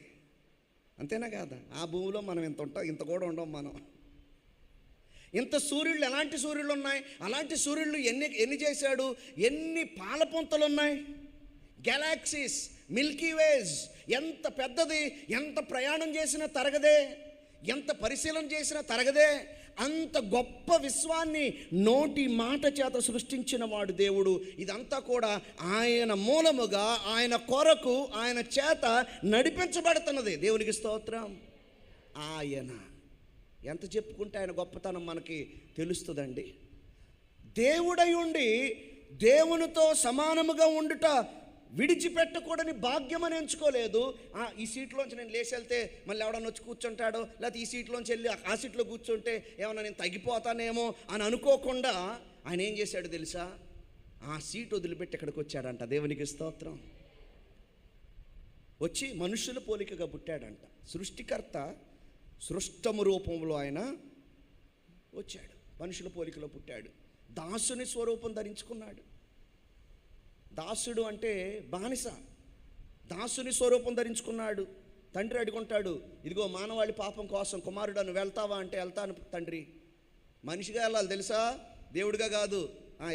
అంతేనా కాదా? ఆ భూమిలో మనం ఇంత ఉంటాం, ఇంత కూడా ఉండం మనం. ఇంత సూర్యుళ్ళు, ఎలాంటి సూర్యుళ్ళు ఉన్నాయి? అలాంటి సూర్యుళ్ళు ఎన్ని చేశాడు? ఎన్ని పాలపుంతలు ఉన్నాయి? గెలాక్సీస్, మిల్కీ వేస్ ఎంత పెద్దది, ఎంత ప్రయాణం చేసినా తరగదే. ఎంత పరిశీలన చేసినా తరగదే. అంత గొప్ప విశ్వాన్ని నోటి మాట చేత సృష్టించిన వాడు దేవుడు. ఇదంతా కూడా ఆయన మూలముగా, ఆయన కొరకు, ఆయన చేత నడిపించబడుతున్నది. దేవునికి స్తోత్రం. ఆయన ఎంత చెప్పుకుంటే ఆయన గొప్పతనం మనకి తెలుస్తుందండి. దేవుడై ఉండి దేవునితో సమానముగా ఉండుట విడిచిపెట్టకూడని భాగ్యం అని ఎంచుకోలేదు. ఈ సీట్లోంచి నేను లేచి వెళ్తే మళ్ళీ ఎవడన్నా వచ్చి కూర్చుంటాడో, లేకపోతే ఈ సీట్లోంచి వెళ్ళి ఆ సీట్లో కూర్చుంటే ఏమన్నా నేను తగ్గిపోతానేమో అని అనుకోకుండా ఆయన ఏం చేశాడు తెలుసా? ఆ సీట్ వదిలిపెట్టి ఎక్కడికి వచ్చాడంట. దేవునికి స్తోత్రం. వచ్చి మనుషుల పోలికగా పుట్టాడంట. సృష్టికర్త సృష్టము రూపంలో ఆయన వచ్చాడు, మనుషుల పోలికలో పుట్టాడు. దాసుని స్వరూపం ధరించుకున్నాడు. దాసుడు అంటే బానిస. దాసుని స్వరూపం ధరించుకున్నాడు. తండ్రి అడుగుంటాడు, ఇదిగో మానవాళి పాపం కోసం కుమారుడు నువ్వు వెళ్తావా అంటే వెళ్తాను తండ్రి. మనిషిగా వెళ్ళాలి తెలుసా, దేవుడిగా కాదు.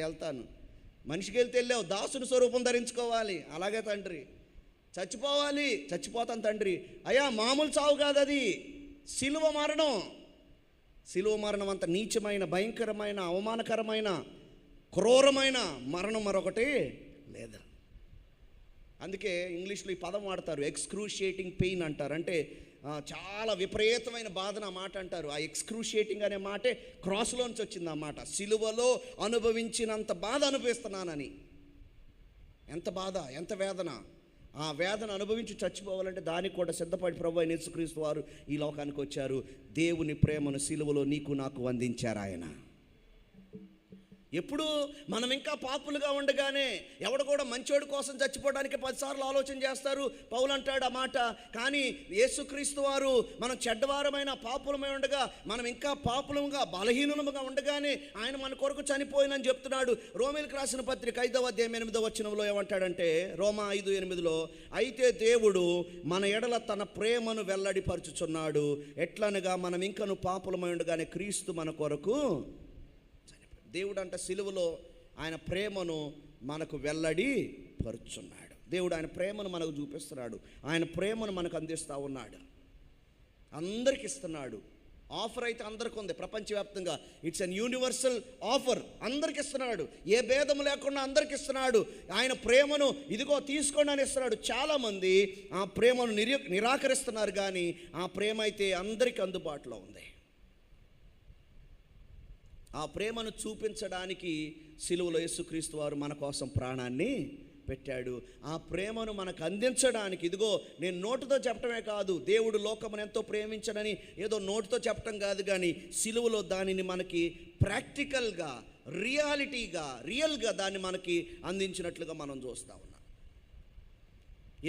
వెళ్తాను. మనిషికి వెళ్ళావు, దాసుని స్వరూపం ధరించుకోవాలి. అలాగే తండ్రి. చచ్చిపోవాలి, చచ్చిపోతాను తండ్రి. అయ్యా మామూలు చావు కాదు అది, శిలువ మరణం. శిలువ మరణం అంత నీచమైన, భయంకరమైన, అవమానకరమైన, క్రూరమైన మరణం మరొకటి లేదా. అందుకే ఇంగ్లీష్లో ఈ పదం వాడతారు, ఎక్స్క్రూషియేటింగ్ పెయిన్ అంటారు. అంటే చాలా విపరీతమైన బాధన మాట అంటారు. ఆ ఎక్స్క్రూషియేటింగ్ అనే మాటే క్రాస్లోంచి వచ్చింది. ఆ మాట సిలువలో అనుభవించినంత బాధ అనుభవిస్తున్నానని. ఎంత బాధ, ఎంత వేదన. ఆ వేదన అనుభవించి చచ్చిపోవాలంటే దానికి కూడా సిద్ధపడి ప్రభు అయిన యేసుక్రీస్తు వారు ఈ లోకానికి వచ్చారు. దేవుని ప్రేమను సిలువలో నీకు నాకు అందించారు ఆయన. ఎప్పుడు మనం ఇంకా పాపులుగా ఉండగానే ఎవడు కూడా మంచోడి కోసం చచ్చిపోవడానికి 10 సార్లు ఆలోచన చేస్తారు. పౌలు అంటాడు ఆ మాట. కానీ యేసుక్రీస్తు వారు మనం చెడ్డవారమైన పాపులమై ఉండగా, మనం ఇంకా పాపులముగా బలహీనులముగా ఉండగానే ఆయన మన కొరకు చనిపోయినని చెప్తున్నాడు. రోమీయులకు రాసిన పత్రిక 5వ అధ్యాయం 8వ వచనంలో ఏమంటాడంటే, రోమా 5:8, అయితే దేవుడు మన ఎడల తన ప్రేమను వెల్లడిపరుచుచున్నాడు. ఎట్లనగా మనం ఇంకను పాపులమై ఉండగానే క్రీస్తు మన కొరకు. దేవుడు అంట సిలువలో ఆయన ప్రేమను మనకు వెల్లడి పరుచున్నాడు. దేవుడు ఆయన ప్రేమను మనకు చూపిస్తున్నాడు. ఆయన ప్రేమను మనకు అందిస్తూ ఉన్నాడు. అందరికి ఇస్తున్నాడు. ఆఫర్ అయితే అందరికీ ఉంది ప్రపంచవ్యాప్తంగా. It's an universal offer. అందరికి ఇస్తున్నాడు, ఏ భేదం లేకుండా అందరికి ఇస్తున్నాడు. ఆయన ప్రేమను ఇదిగో తీసుకోండి అని ఇస్తున్నాడు. చాలామంది ఆ ప్రేమను నిరాకరిస్తున్నారు, కానీ ఆ ప్రేమ అయితే అందరికీ అందుబాటులో ఉంది. ఆ ప్రేమను చూపించడానికి సిలువలో యేసుక్రీస్తు వారు మన కోసం ప్రాణాన్ని పెట్టాడు. ఆ ప్రేమను మనకు అందించడానికి ఇదిగో నేను నోటితో చెప్పటమే కాదు, దేవుడు లోకమును ఎంతో ప్రేమించడని ఏదో నోటితో చెప్పటం కాదు, కానీ సిలువలో దానిని మనకి ప్రాక్టికల్గా, రియల్గా దాన్ని మనకి అందించినట్లుగా మనం చూస్తూ ఉన్నాం.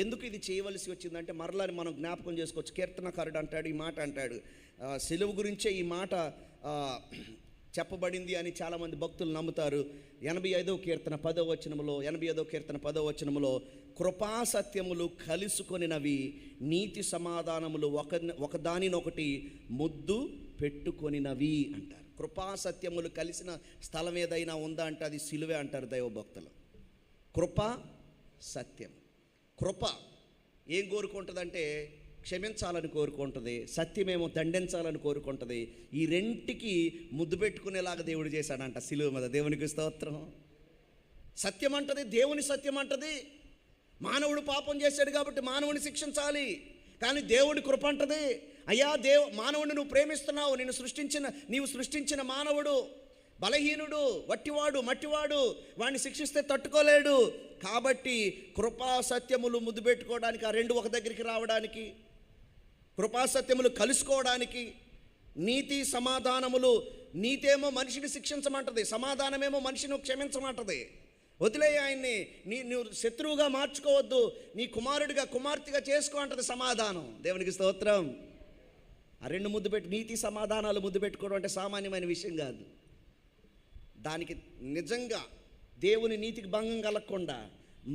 ఎందుకు ఇది చేయవలసి వచ్చిందంటే మరలా మనం జ్ఞాపకం చేసుకోవచ్చు. కీర్తనకారుడు అంటాడు, ఈ మాట అంటాడు, సిలువ గురించే ఈ మాట చెప్పబడింది అని చాలామంది భక్తులు నమ్ముతారు. 85వ కీర్తన 10వ వచనములో కృపాసత్యములు కలుసుకొనినవి, నీతి సమాధానములు ఒకదానినొకటి ముద్దు పెట్టుకొనినవి అంటారు. కృపాసత్యములు కలిసిన స్థలం ఏదైనా ఉందా అంటే అది సిలువే అంటారు దైవభక్తులు. కృప, సత్యం. కృప ఏం కోరుకుంటుందంటే క్షమించాలని కోరుకుంటుంది, సత్యమేమో దండించాలని కోరుకుంటుంది. ఈ రెంటికి ముద్దు పెట్టుకునేలాగా దేవుడు చేశాడంట సిలువ మీద. దేవునికి స్తోత్రం. సత్యం అంటది, దేవుని సత్యం అంటది. మానవుడు పాపం చేశాడు కాబట్టి మానవుని శిక్షించాలి, కానీ దేవుడి కృప అంటది, అయ్యా మానవుడిని నువ్వు ప్రేమిస్తున్నావు, నీవు సృష్టించిన మానవుడు బలహీనుడు, వట్టివాడు, మట్టివాడు, వాడిని శిక్షిస్తే తట్టుకోలేడు. కాబట్టి కృపా సత్యములు ముద్దు పెట్టుకోవడానికి, ఆ రెండు ఒక దగ్గరికి రావడానికి, కృపాసత్యములు కలుసుకోవడానికి, నీతి సమాధానములు, నీతేమో మనిషిని శిక్షించమంటది, సమాధానమేమో మనిషిని క్షమించమంటది. వదిలే ఆయన్ని, నువ్వు శత్రువుగా మార్చుకోవద్దు, నీ కుమారుడిగా కుమార్తెగా చేసుకో అంటది సమాధానం. దేవునికి స్తోత్రం. ఆ రెండు ముద్దు పెట్టి, నీతి సమాధానాలు ముద్దు పెట్టుకోవడం అంటే సామాన్యమైన విషయం కాదు. దానికి నిజంగా దేవుని నీతికి భంగం కలగకుండా,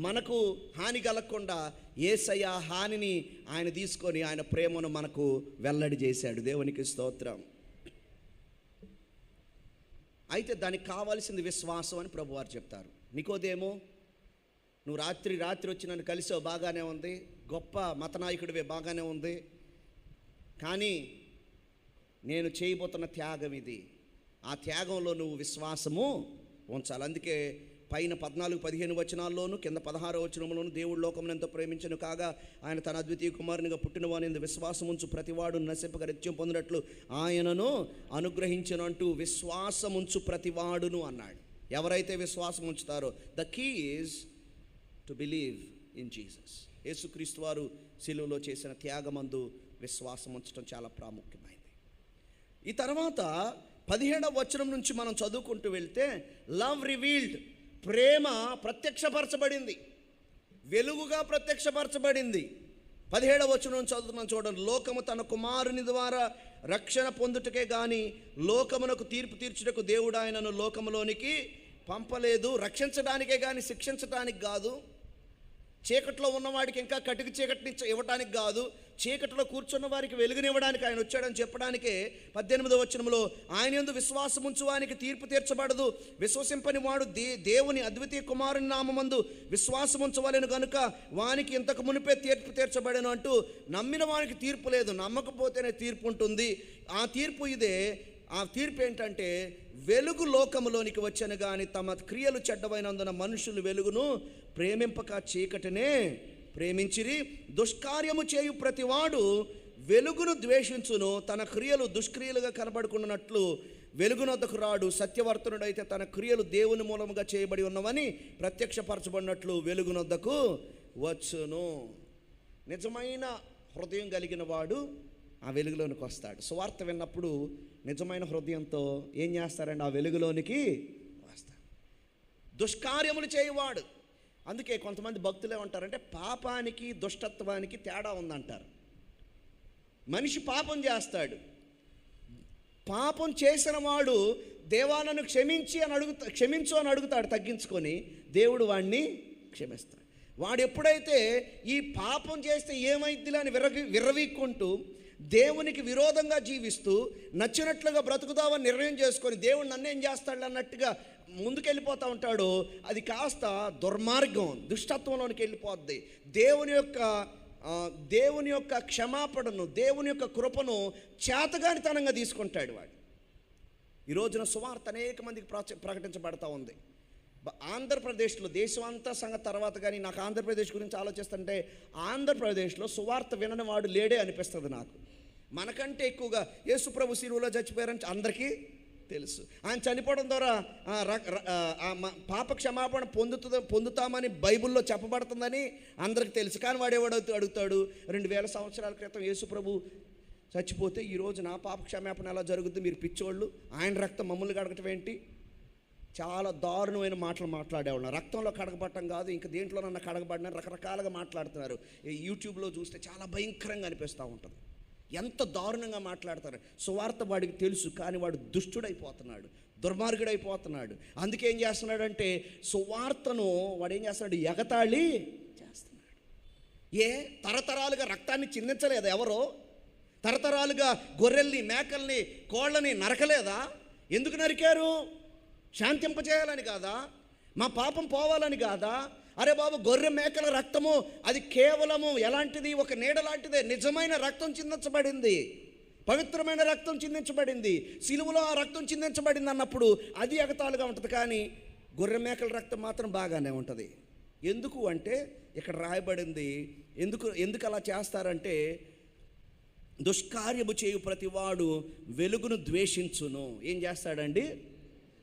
మనకు హాని కలగకుండా యేసయ్య హానిని ఆయన తీసుకొని ఆయన ప్రేమను మనకు వెల్లడి చేశాడు. దేవునికి స్తోత్రం. అయితే దానికి కావాల్సింది విశ్వాసం అని ప్రభువారు చెప్తారు. నికోదేమో, నువ్వు రాత్రి వచ్చి నన్ను కలిసావు, బాగానే ఉంది, గొప్ప మతనాయకుడివే, బాగానే ఉంది, కానీ నేను చేయబోతున్న త్యాగం ఇది. ఆ త్యాగంలో నువ్వు విశ్వాసము ఉంచాలి. అందుకే పైన 14-15 వచనాల్లోను కింద 16 వచనంలోను దేవుడు లోకమును ఎంతో ప్రేమించను కాగా ఆయన తన అద్వితీయ కుమారునిగా పుట్టిన వాని విశ్వాసం ఉంచు ప్రతివాడు నశింపక నిత్యం పొందినట్లు ఆయనను అనుగ్రహించను అంటూ విశ్వాసముంచు ప్రతివాడును అన్నాడు. ఎవరైతే విశ్వాసం ఉంచుతారో, the key is to believe in Jesus. యేసుక్రీస్తు వారు శిలువలో చేసిన త్యాగమందు విశ్వాసం ఉంచడం చాలా ప్రాముఖ్యమైనది. ఈ తర్వాత 17వ వచనం నుంచి మనం చదువుకుంటూ వెళ్తే, లవ్ రివీల్డ్, ప్రేమ ప్రత్యక్షపరచబడింది, వెలుగుగా ప్రత్యక్షపరచబడింది. 17వ వచనం చదువుతున్నాం చూడండి. లోకము తన కుమారుని ద్వారా రక్షణ పొందుటకే గాని లోకమునకు తీర్పు తీర్చుటకు దేవుడు ఆయనను లోకములోనికి పంపలేదు. రక్షించడానికే కానీ శిక్షించడానికి కాదు. చీకట్లో ఉన్నవాడికి ఇంకా కటిక చీకటిని ఇవ్వడానికి కాదు. చీకటిలో కూర్చున్న వారికి వెలుగునివ్వడానికి ఆయన వచ్చాడని చెప్పడానికే 18వ వచనంలో ఆయన యందు విశ్వాసం ఉంచువానికి తీర్పు తీర్చబడదు, విశ్వసింపని వాడు దేవుని అద్వితీయ కుమారుని నామమందు విశ్వాసం ఉంచవలెను గనుక వానికి ఇంతకు మునిపే తీర్పు తీర్చబడెను అంటూ, నమ్మిన వానికి తీర్పు లేదు, నమ్మకపోతేనే తీర్పు ఉంటుంది. ఆ తీర్పు ఇదే. ఆ తీర్పు ఏంటంటే, వెలుగు లోకములోనికి వచ్చను కానీ తమ క్రియలు చెడ్డవైనందున మనుషులు వెలుగును ప్రేమింపక చీకటినే ప్రేమించిరి. దుష్కార్యము చేయు ప్రతివాడు వెలుగును ద్వేషించును, తన క్రియలు దుష్క్రియలుగా కనబడుకున్నట్లు వెలుగునొద్దకు రాడు. సత్యవర్తనుడైతే తన క్రియలు దేవుని మూలముగా చేయబడి ఉన్నవని ప్రత్యక్షపరచబడినట్లు వెలుగునొద్దకు వచ్చును. నిజమైన హృదయం కలిగిన వాడు ఆ వెలుగులోనికి వస్తాడు. సువార్త విన్నప్పుడు నిజమైన హృదయంతో ఏం చేస్తారండి? ఆ వెలుగులోనికి వస్తాడు. దుష్కార్యములు చేయవాడు. అందుకే కొంతమంది భక్తులు ఏమంటారంటే, పాపానికి దుష్టత్వానికి తేడా ఉందంటారు. మనిషి పాపం చేస్తాడు, పాపం చేసిన వాడు దేవా నన్ను క్షమించు అని అడుగుతాడు తగ్గించుకొని. దేవుడు వాడిని క్షమిస్తాడు. వాడు ఎప్పుడైతే ఈ పాపం చేస్తే ఏమైద్దిలే అని విర్రవీక్కుంటూ దేవునికి విరోధంగా జీవిస్తూ నచ్చినట్లుగా బ్రతుకుదామని నిర్ణయం చేసుకొని దేవుడు నన్ను ఏం చేస్తాడు అన్నట్టుగా ముందుకెళ్ళిపోతూ ఉంటాడు, అది కాస్త దుర్మార్గం, దుష్టత్వంలోనికి వెళ్ళిపోద్ది. దేవుని యొక్క క్షమాపణను, దేవుని యొక్క కృపను చేతగానితనంగా తీసుకుంటాడు వాడు. ఈ రోజున సువార్త అనేక మందికి ప్రకటించబడతా ఉంది. ఆంధ్రప్రదేశ్లో, దేశం అంతా సంగతి తర్వాత, కానీ నాకు ఆంధ్రప్రదేశ్ గురించి ఆలోచిస్తుంటే ఆంధ్రప్రదేశ్లో సువార్త వినని వాడు లేడే అనిపిస్తుంది నాకు. మనకంటే ఎక్కువగా యేసుప్రభు శిలువలో చచ్చిపోయారని అందరికీ తెలుసు. ఆయన చనిపోవడం ద్వారా పాప క్షమాపణ పొందుతామని బైబిల్లో చెప్పబడుతుందని అందరికీ తెలుసు. కానీ వాడేవాడు అడుగుతాడు, 2000 సంవత్సరాల క్రితం యేసుప్రభు చచ్చిపోతే ఈరోజు నా పాప క్షమాపణ ఎలా జరుగుద్ది? మీరు పిచ్చోళ్ళు, ఆయన రక్తం మమ్మల్ని కడగటం ఏంటి? చాలా దారుణమైన మాటలు మాట్లాడేవాళ్ళం. రక్తంలో కడగబట్టం కాదు, ఇంకా దేంట్లోనన్నా కడగబడిన రకరకాలుగా మాట్లాడుతున్నారు. యూట్యూబ్లో చూస్తే చాలా భయంకరంగా అనిపిస్తూ ఉంటుంది. ఎంత దారుణంగా మాట్లాడతారు. సువార్త వాడికి తెలుసు, కానీ వాడు దుష్టుడైపోతున్నాడు, దుర్మార్గుడైపోతున్నాడు. అందుకే ఏం చేస్తున్నాడంటే, సువార్తను వాడు ఏం చేస్తున్నాడు? ఎగతాళి చేస్తున్నాడు. తరతరాలుగా రక్తాన్ని చిందించలేదు ఎవరో? తరతరాలుగా గొర్రెల్ని, మేకల్ని, కోళ్ళని నరకలేదా? ఎందుకు నరికారు? శాంతింపజేయాలని కాదా? మా పాపం పోవాలని కాదా? అరే బాబు, గొర్రె మేకల రక్తము అది కేవలము ఎలాంటిది? ఒక నీడ లాంటిదే. నిజమైన రక్తం చిందించబడింది, పవిత్రమైన రక్తం చిందించబడింది, సిలువలో ఆ రక్తం చిందించబడింది అన్నప్పుడు అది ఎగతాళిగా ఉంటుంది. కానీ గొర్రె మేకల రక్తం మాత్రం బాగానే ఉంటుంది. ఎందుకు అంటే ఇక్కడ రాయబడింది. ఎందుకు అలా చేస్తారంటే, దుష్కార్యము చేయు ప్రతివాడు వెలుగును ద్వేషించును. ఏం చేస్తాడండి?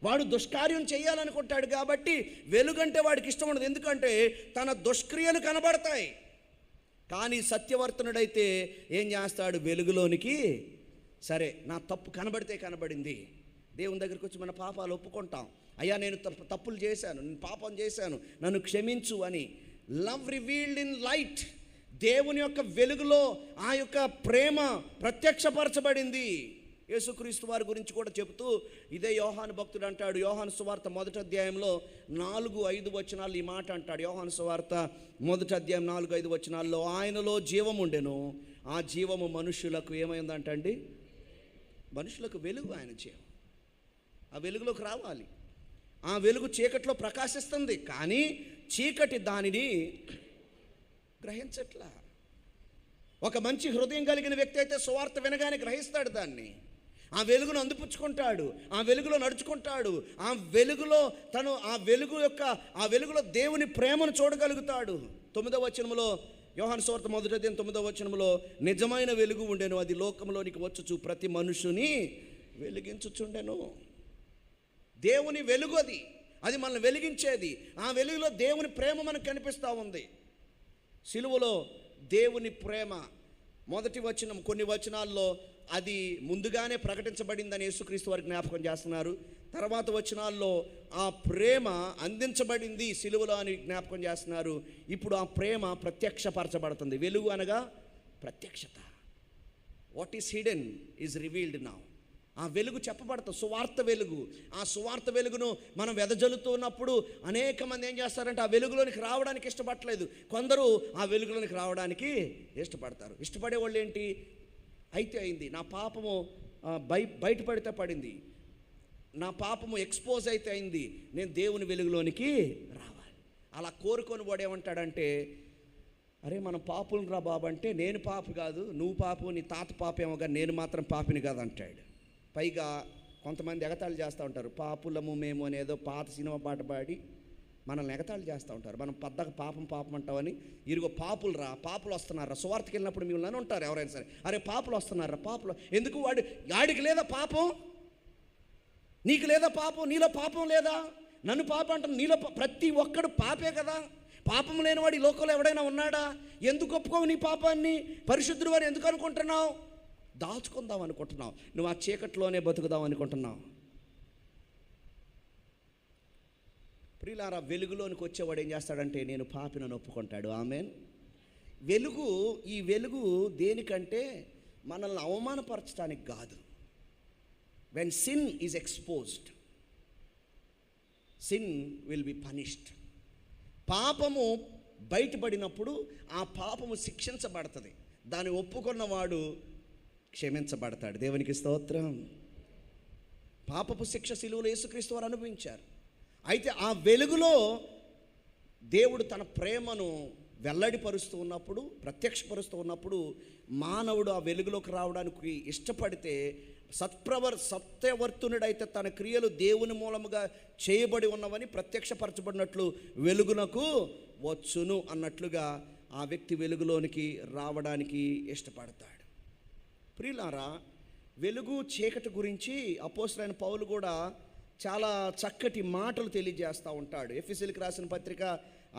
వాడు దుష్కార్యం చేయాలనుకుంటాడు కాబట్టి వెలుగంటే వాడికి ఇష్టం ఉండదు. ఎందుకంటే తన దుష్క్రియలు కనబడతాయి. కానీ సత్యవర్తనుడైతే ఏం చేస్తాడు? వెలుగులోనికి, సరే నా తప్పు కనబడితే కనబడింది, దేవుని దగ్గరికి వచ్చి మన పాపాలు ఒప్పుకుంటాం. అయ్యా నేను తప్పులు చేశాను, నేను పాపం చేశాను, నన్ను క్షమించు అని. Love revealed in light. దేవుని యొక్క వెలుగులో ఆ యొక్క ప్రేమ ప్రత్యక్షపరచబడింది. యేసుక్రీస్తు వారి గురించి కూడా చెబుతూ ఇదే యోహాను భక్తుడు అంటాడు. యోహాను సువార్త 1వ అధ్యాయంలో 4-5 వచనాలు ఈ మాట అంటాడు. యోహాను సువార్త 1వ అధ్యాయం 4-5 వచనాల్లో, ఆయనలో జీవం ఉండెను, ఆ జీవము మనుషులకు ఏమైందంటండి? మనుషులకు వెలుగు. ఆయన జీవం ఆ వెలుగులోకి రావాలి. ఆ వెలుగు చీకట్లో ప్రకాశిస్తుంది, కానీ చీకటి దానిని గ్రహించట్లా. ఒక మంచి హృదయం కలిగిన వ్యక్తి అయితే సువార్త వినగానే గ్రహిస్తాడు దాన్ని. ఆ వెలుగును అందిపుచ్చుకుంటాడు, ఆ వెలుగులో నడుచుకుంటాడు, ఆ వెలుగులో తను ఆ వెలుగులో దేవుని ప్రేమను చూడగలుగుతాడు. 9వ వచనములో, యోహాను సువార్త 1వ అధ్యాయం 9వ వచనములో, నిజమైన వెలుగు ఉండెను, అది లోకంలోనికి వచ్చుచు ప్రతి మనుషుని వెలిగించుచుండెను. దేవుని వెలుగు అది మనల్ని వెలిగించేది. ఆ వెలుగులో దేవుని ప్రేమ మనకు కనిపిస్తూ ఉంది. సిలువలో దేవుని ప్రేమ మొదటి వచనం, కొన్ని వచనాల్లో అది ముందుగానే ప్రకటించబడిందని యేసుక్రీస్తు వారికి జ్ఞాపకం చేస్తున్నారు. తర్వాత వచనాల్లో ఆ ప్రేమ అందించబడింది సిలువలో అని జ్ఞాపకం చేస్తున్నారు. ఇప్పుడు ఆ ప్రేమ ప్రత్యక్షపరచబడుతుంది. వెలుగు అనగా ప్రత్యక్షత. What is hidden is revealed now. ఆ వెలుగు చెప్పబడుతుంది, సువార్త వెలుగు. ఆ సువార్త వెలుగును మనం వెదజల్లుతున్నప్పుడు అనేక మంది ఏం చేస్తారంటే ఆ వెలుగులోనికి రావడానికి ఇష్టపడలేదు. కొందరు ఆ వెలుగులోనికి రావడానికి ఇష్టపడతారు. ఇష్టపడే వాళ్ళు ఏంటి, అయితే అయింది, నా పాపము బయటపడితే పడింది, నా పాపము ఎక్స్పోజ్ అయితే అయింది, నేను దేవుని వెలుగులోనికి రావాలి. అలా కోరుకొని వాడు ఏమంటాడంటే, అరే మనం పాపులను రా బాబు అంటే, నేను పాపి కాదు, నువ్వు పాపు, నీ తాత పాపేమో కానీ నేను మాత్రం పాపిని కాదు అంటాడు. పైగా కొంతమంది ఎగతాళి చేస్తూ ఉంటారు, పాపులము మేము అనేదో పాత సినిమా పాట పాడి మనల్ని ఎగతాళి చేస్తూ ఉంటారు. మనం పద్దక పాపం అంటామని. ఇరుగో పాపులు వస్తున్నారా, సువార్తకి వెళ్ళినప్పుడు మిమ్మల్ని ఉంటారు ఎవరైనా సరే, అరే పాపులు వస్తున్నారా, పాపులు ఎందుకు, వాడికి లేదా పాపం, నీకు లేదా పాపం, నీలో పాపం లేదా, నన్ను పాపం అంటాను, నీలో ప్రతి ఒక్కడు పాపే కదా, పాపం లేనివాడు ఈ లోకంలో ఎవడైనా ఉన్నాడా, ఎందుకు ఒప్పుకోవు నీ పాపాన్ని, పరిశుద్ధుడు అని ఎందుకు అనుకుంటున్నావు, దాచుకుందాం అనుకుంటున్నావు, నువ్వు ఆ చీకట్లోనే బతుకుదాం అనుకుంటున్నావు. ప్రియులారా, వెలుగులోనికి వచ్చేవాడు ఏం చేస్తాడంటే నేను పాపినని ఒప్పుకుంటాడు. ఆమేన్. ఈ వెలుగు దేనికంటే మనల్ని అవమానపరచడానికి కాదు. When sin is exposed, sin will be punished. పాపము బయటపడినప్పుడు ఆ పాపము శిక్షించబడుతుంది, దాన్ని ఒప్పుకున్నవాడు క్షమించబడతాడు. దేవునికి స్తోత్రం. పాపపు శిక్ష సిలువలో యేసుక్రీస్తు వారు అనుభవించారు. అయితే ఆ వెలుగులో దేవుడు తన ప్రేమను వెల్లడిపరుస్తూ ఉన్నప్పుడు, ప్రత్యక్షపరుస్తూ ఉన్నప్పుడు, మానవుడు ఆ వెలుగులోకి రావడానికి ఇష్టపడితే, సత్యవర్తునుడైతే తన క్రియలు దేవుని మూలముగా చేయబడి ఉన్నవని ప్రత్యక్షపరచబడినట్లు వెలుగునకు వచ్చును అన్నట్లుగా ఆ వ్యక్తి వెలుగులోనికి రావడానికి ఇష్టపడతాడు. ప్రియులారా, వెలుగు చీకటి గురించి అపోస్తలుడైన పౌలు కూడా చాలా చక్కటి మాటలు తెలియజేస్తూ ఉంటాడు. ఎఫెసీయులకు రాసిన పత్రిక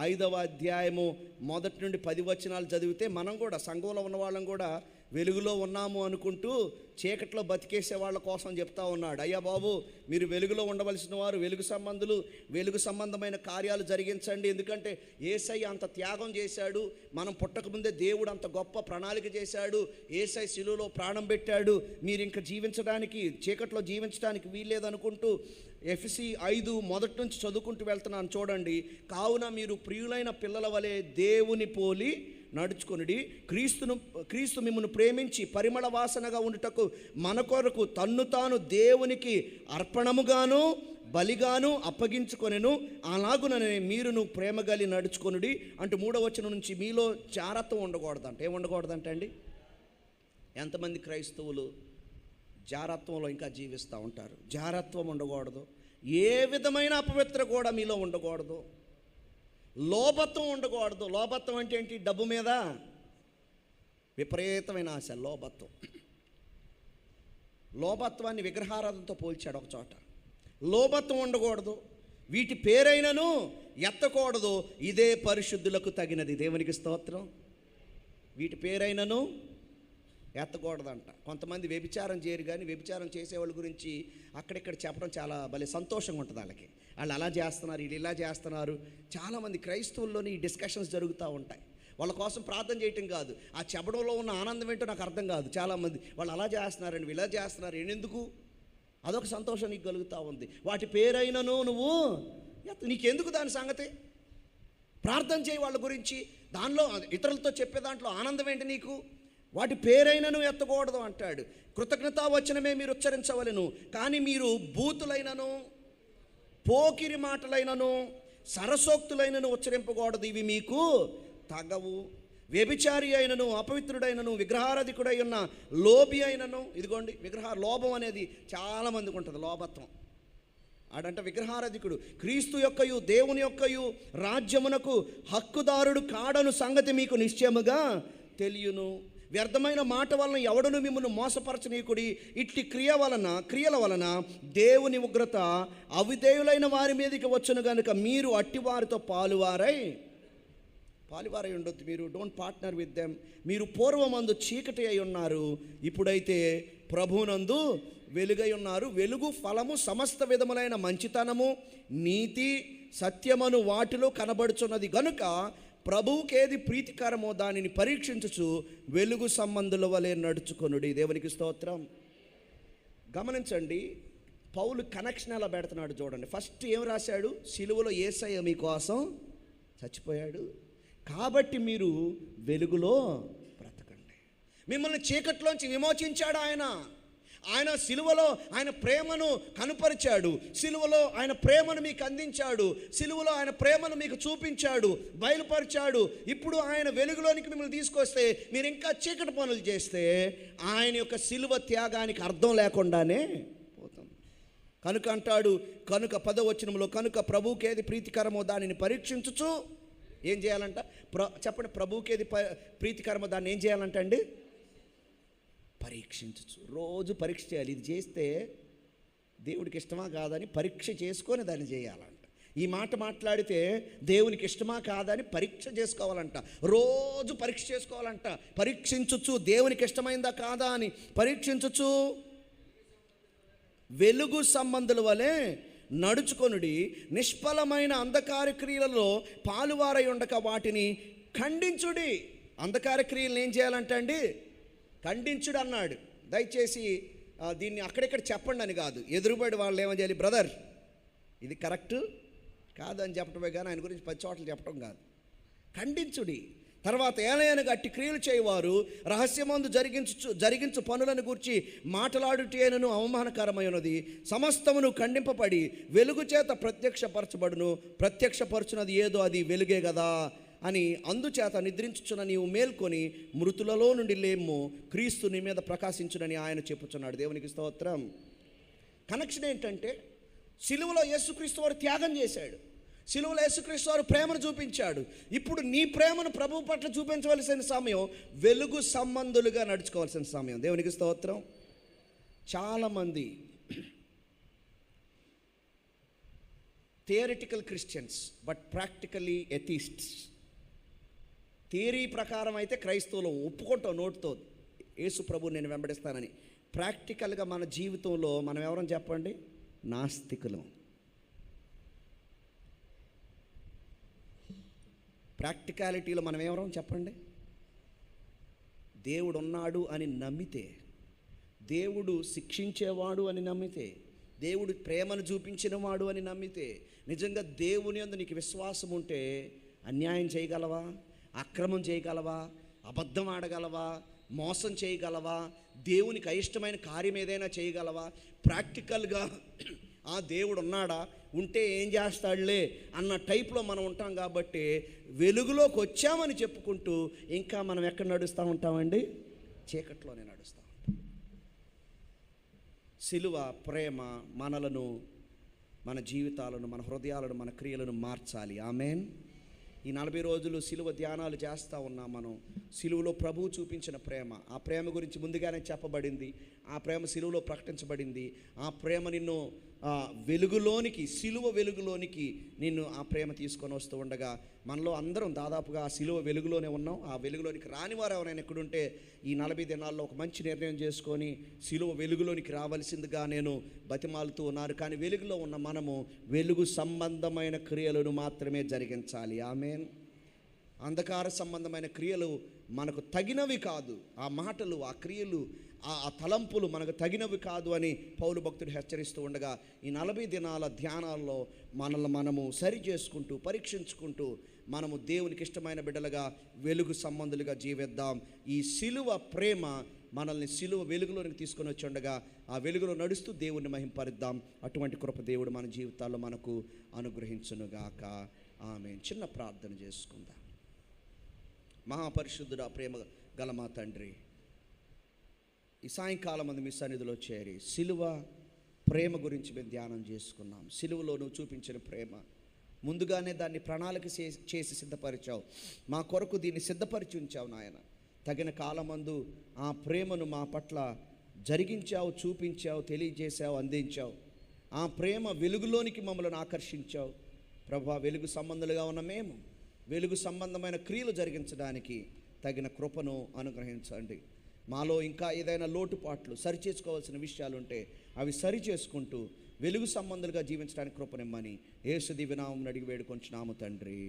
5వ అధ్యాయము 1 నుండి 10 వచనాలు చదివితే, మనం కూడా సంఘంలో ఉన్న వాళ్ళం కూడా వెలుగులో ఉన్నాము అనుకుంటూ చీకట్లో బతికేసే వాళ్ళ కోసం చెప్తా ఉన్నాడు. అయ్యా బాబు, మీరు వెలుగులో ఉండవలసిన వారు, వెలుగు సంబంధులు, వెలుగు సంబంధమైన కార్యాలు జరిగించండి. ఎందుకంటే యేసయ్య అంత త్యాగం చేశాడు, మనం పుట్టకముందే దేవుడు అంత గొప్ప ప్రణాళిక చేశాడు, యేసయ్య శిలువలో ప్రాణం పెట్టాడు, మీరు ఇంకా జీవించడానికి, చీకట్లో జీవించడానికి వీల్లేదనుకుంటూ ఎఫెసీ 5:1 నుంచి చదువుకుంటూ వెళ్తున్నాను చూడండి. కావున మీరు ప్రియులైన పిల్లల వలె దేవుని పోలి నడుచుకొనుడి, క్రీస్తు మిమ్మల్ని ప్రేమించి పరిమళ వాసనగా ఉండుటకు మన కొరకు తన్ను తాను దేవునికి అర్పణముగాను బలిగాను అప్పగించుకొనెను, అలాగుననే మీరును ప్రేమ గలి నడుచుకొనుడి అంటూ 3వ వచనం నుంచి మీలో జారత్వం ఉండకూడదంట. ఏం ఉండకూడదంట అండి? ఎంతమంది క్రైస్తవులు జారత్వంలో ఇంకా జీవిస్తూ ఉంటారు? జారత్వం ఉండకూడదు, ఏ విధమైన అపవిత్ర కూడా మీలో ఉండకూడదు, లోభత్వం ఉండకూడదు. లోభత్వం అంటే ఏంటి? డబ్బు మీద విపరీతమైన ఆశ, లోభత్వాన్ని విగ్రహారాధనతో పోల్చాడు ఒక చోట. లోభత్వం ఉండకూడదు, వీటి పేరైనను ఎత్తకూడదు, ఇదే పరిశుద్ధులకు తగినది. దేవునికి స్తోత్రం. వీటి పేరైనను ఎత్తకూడదంట. కొంతమంది వ్యభిచారం చేయరు, కానీ వ్యభిచారం చేసేవాళ్ళ గురించి అక్కడిక్కడ చెప్పడం చాలా భలే సంతోషంగా ఉంటుంది వాళ్ళకి. వాళ్ళు అలా చేస్తున్నారు, వీళ్ళు ఇలా చేస్తున్నారు. చాలామంది క్రైస్తవుల్లోని ఈ డిస్కషన్స్ జరుగుతూ ఉంటాయి. వాళ్ళ కోసం ప్రార్థన చేయటం కాదు, ఆ చెప్పడంలో ఉన్న ఆనందం ఏంటో నాకు అర్థం కాదు. చాలామంది వాళ్ళు అలా చేస్తున్నారండి, ఇలా చేస్తున్నారు, ఎందుకు? అదొక సంతోషం నీకు కలుగుతూ ఉంది. వాటి పేరైనను నువ్వు నీకెందుకు దాని సంగతి? ప్రార్థన చేయి వాళ్ళ గురించి, దానిలో ఇతరులతో చెప్పే దాంట్లో ఆనందం ఏంటి నీకు? వాటి పేరైనను ఎత్తకూడదు అంటాడు. కృతజ్ఞతావచనమే మీరు ఉచ్చరించవలెను, కానీ మీరు బూతులైనను పోకిరి మాటలైనను సరసోక్తులైనను ఉచ్చరింపకూడదు, ఇవి మీకు తగవు. వ్యభిచారి అయినను, అపవిత్రుడైనను, విగ్రహారాధికుడై ఉన్న లోభి అయినను, ఇదిగోండి లోభం అనేది చాలామందికి ఉంటుంది, లోభత్వం. ఆడంట విగ్రహారాధికుడు క్రీస్తు యొక్కయు దేవుని యొక్కయు రాజ్యమునకు హక్కుదారుడు కాడను సంగతి మీకు నిశ్చయముగా తెలియను. వ్యర్థమైన మాట వలన ఎవడును మిమ్మల్ని మోసపరచనీకుడి. ఇట్టి క్రియల వలన దేవుని ఉగ్రత అవిధేయులైన వారి మీదకి వచ్చును గనుక మీరు అట్టివారితో పాలువారై ఉండొద్దు. మీరు డోంట్ పార్ట్నర్ విత్ దెమ్. మీరు పూర్వమందు చీకటి అయి ఉన్నారు, ఇప్పుడైతే ప్రభువునందు వెలుగై ఉన్నారు. వెలుగు ఫలము సమస్త విధములైన మంచితనము, నీతి, సత్యమను వాటిలో కనబడుచున్నది గనుక ప్రభువుకేది ప్రీతికరమో దానిని పరీక్షించుచు వెలుగు సంబంధుల వలె నడుచుకొనుడి. దేవునికి స్తోత్రం. గమనించండి, పౌలు కనెక్షన్ ఎలా పెడుతున్నాడు చూడండి. ఫస్ట్ ఏం రాశాడు? సిలువలో యేసయ్య మీకోసం చచ్చిపోయాడు కాబట్టి మీరు వెలుగులో బ్రతకండి. మిమ్మల్ని చీకట్లోంచి విమోచించాడు ఆయన సిలువలో ఆయన ప్రేమను కనుపరిచాడు. సిలువలో ఆయన ప్రేమను మీకు అందించాడు. సిలువలో ఆయన ప్రేమను మీకు చూపించాడు, బయలుపరిచాడు. ఇప్పుడు ఆయన వెలుగులోనికి మిమ్మల్ని తీసుకొస్తే మీరు ఇంకా చీకటి పనులు చేస్తే ఆయన యొక్క సిలువ త్యాగానికి అర్థం లేకుండానే పోతుంది. కనుక అంటాడు, కనుక 10వ వచనంలో, కనుక ప్రభువుకేది ప్రీతికరమో దానిని పరీక్షించుచు ఏం చేయాలంట? చెప్పండి, ప్రభువుకేది ప్రీతికరమో దాన్ని ఏం చేయాలంట అండి? పరీక్షించచ్చు. రోజు పరీక్ష చేయాలి. ఇది చేస్తే దేవుడికి ఇష్టమా కాదని పరీక్ష చేసుకొని దాన్ని చేయాలంట. ఈ మాట మాట్లాడితే దేవునికి ఇష్టమా కాదని పరీక్ష చేసుకోవాలంట. రోజు పరీక్ష చేసుకోవాలంట. పరీక్షించచ్చు, దేవునికి ఇష్టమైందా కాదా అని పరీక్షించచ్చు. వెలుగు సంబంధుల వలె నడుచుకొనుడి. నిష్ఫలమైన అంధకార క్రియలలో పాలువారై ఉండక వాటిని ఖండించుడి. అంధకార క్రియలను ఏం చేయాలంట అండి? ఖండించుడు అన్నాడు. దయచేసి దీన్ని అక్కడెక్కడ చెప్పండి అని కాదు, ఎదురుబడి వాళ్ళు ఏమని చేయాలి? బ్రదర్ ఇది కరెక్ట్ కాదని చెప్పడమే కానీ ఆయన గురించి 10 చోట్ల చెప్పడం కాదు. ఖండించుడి. తర్వాత ఏలయనగా అట్టి క్రియలు చేయవారు రహస్యమందు జరిగించు పనులను గూర్చి మాట్లాడుటేనను అవమానకరమైనది. సమస్తమును ఖండింపబడి వెలుగు చేత ప్రత్యక్షపరచబడును. ప్రత్యక్షపరచున్నది ఏదో అది వెలుగే కదా అని అందుచేత నిద్రించుచున్న నీవు మేల్కొని మృతులలో నుండి లేము, క్రీస్తు నీ మీద ప్రకాశించునని ఆయన చెప్పుచున్నాడు. దేవునికి స్తోత్రం. కనెక్షన్ ఏంటంటే, సిలువలో యేసుక్రీస్తు వారు త్యాగం చేశాడు. సిలువలో యేసుక్రీస్తు వారు ప్రేమను చూపించాడు. ఇప్పుడు నీ ప్రేమను ప్రభువు పట్ల చూపించవలసిన సమయం, వెలుగు సంబంధులుగా నడుచుకోవాల్సిన సమయం. దేవునికి స్తోత్రం. చాలామంది theoretical Christians but practically atheists. Theory ప్రకారం అయితే క్రైస్తవులు ఒప్పుకుంటాం నోటితో, యేసు ప్రభు నేను వెంబడిస్తానని. ప్రాక్టికల్గా మన జీవితంలో మనం ఎవరని చెప్పండి? నాస్తికులం. ప్రాక్టికాలిటీలో మనం ఎవరో చెప్పండి? దేవుడు ఉన్నాడు అని నమ్మితే, దేవుడు శిక్షించేవాడు అని నమ్మితే, దేవుడు ప్రేమను చూపించినవాడు అని నమ్మితే, నిజంగా దేవుని యందు నీకు విశ్వాసం ఉంటే అన్యాయం చేయగలవా? అక్రమం చేయగలవా? అబద్ధం ఆడగలవా? మోసం చేయగలవా? దేవునికి అయిష్టమైన కార్యం ఏదైనా చేయగలవా? ప్రాక్టికల్గా ఆ దేవుడు ఉన్నాడా, ఉంటే ఏం చేస్తాడులే అన్న టైప్లో మనం ఉంటాం. కాబట్టి వెలుగులోకి వచ్చామని చెప్పుకుంటూ ఇంకా మనం ఎక్కడ నడుస్తూ ఉంటామండి? చీకట్లోనే నడుస్తూ ఉంటాం. సిలువ ప్రేమ మనలను, మన జీవితాలను, మన హృదయాలను, మన క్రియలను మార్చాలి. ఆమేన్. ఈ 40 రోజులు సిలువ ధ్యానాలు చేస్తూ ఉన్నాం మనం. సిలువలో ప్రభువు చూపించిన ప్రేమ, ఆ ప్రేమ గురించి ముందుగానే చెప్పబడింది. ఆ ప్రేమ సిలువలో ప్రకటించబడింది. ఆ ప్రేమ నిన్ను వెలుగులోనికి, సిలువ వెలుగులోనికి నిన్ను ఆ ప్రేమ తీసుకొని వస్తూ ఉండగా, మనలో అందరం దాదాపుగా ఆ సిలువ వెలుగులోనే ఉన్నాం. ఆ వెలుగులోనికి రాని వారు ఎవరైనా ఎక్కడుంటే ఈ 40 దినాల్లో ఒక మంచి నిర్ణయం చేసుకొని సిలువ వెలుగులోనికి రావాల్సిందిగా నేను బతిమాలుతూ ఉన్నారు. కానీ వెలుగులో ఉన్న మనము వెలుగు సంబంధమైన క్రియలను మాత్రమే జరిగించాలి. ఆమేన్. అంధకార సంబంధమైన క్రియలు మనకు తగినవి కాదు. ఆ మాటలు, ఆ క్రియలు, ఆ తలంపులు మనకు తగినవి కాదు అని పౌలు భక్తుడు హెచ్చరిస్తూ ఉండగా, ఈ 40 దినాల ధ్యానాల్లో మనల్ని మనము సరి చేసుకుంటూ, పరీక్షించుకుంటూ, మనము దేవునికి ఇష్టమైన బిడ్డలుగా, వెలుగు సంబంధులుగా జీవిద్దాం. ఈ సిలువ ప్రేమ మనల్ని సిలువ వెలుగులోనికి తీసుకొని వచ్చి ఉండగా ఆ వెలుగులో నడుస్తూ దేవుణ్ణి మహింపరిద్దాం. అటువంటి కృప దేవుడు మన జీవితాల్లో మనకు అనుగ్రహించునుగాక. ఆమేన్. చిన్న ప్రార్థన చేసుకుందాం. మహాపరిశుద్ధుడా, ప్రేమ గల మా తండ్రి, ఈ సాయంకాలం మంది మీ సన్నిధిలో చేరి సిలువ ప్రేమ గురించి మేము ధ్యానం చేసుకున్నాం. సిలువలో నువ్వు చూపించిన ప్రేమ, ముందుగానే దాన్ని ప్రణాళిక చేసి సిద్ధపరిచావు. మా కొరకు దీన్ని సిద్ధపరిచి ఉంచావు నాయన. తగిన కాలమందు ఆ ప్రేమను మా పట్ల జరిగించావు, చూపించావు, తెలియజేశావు, అందించావు. ఆ ప్రేమ వెలుగులోనికి మమ్మల్ని ఆకర్షించావు ప్రభువా. వెలుగు సంబంధులుగా ఉన్న మేము వెలుగు సంబంధమైన క్రియలు జరిగించడానికి తగిన కృపను అనుగ్రహించండి. మాలో ఇంకా ఏదైనా లోటుపాట్లు సరిచేసుకోవాల్సిన విషయాలు ఉంటే అవి సరి చేసుకుంటూ వెలుగు సంబంధులుగా జీవించడానికి కృపనిమ్మని యేసు దివ్య నామమున అడిగి వేడుకొంచున్నాము తండ్రి.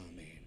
ఆమేన్.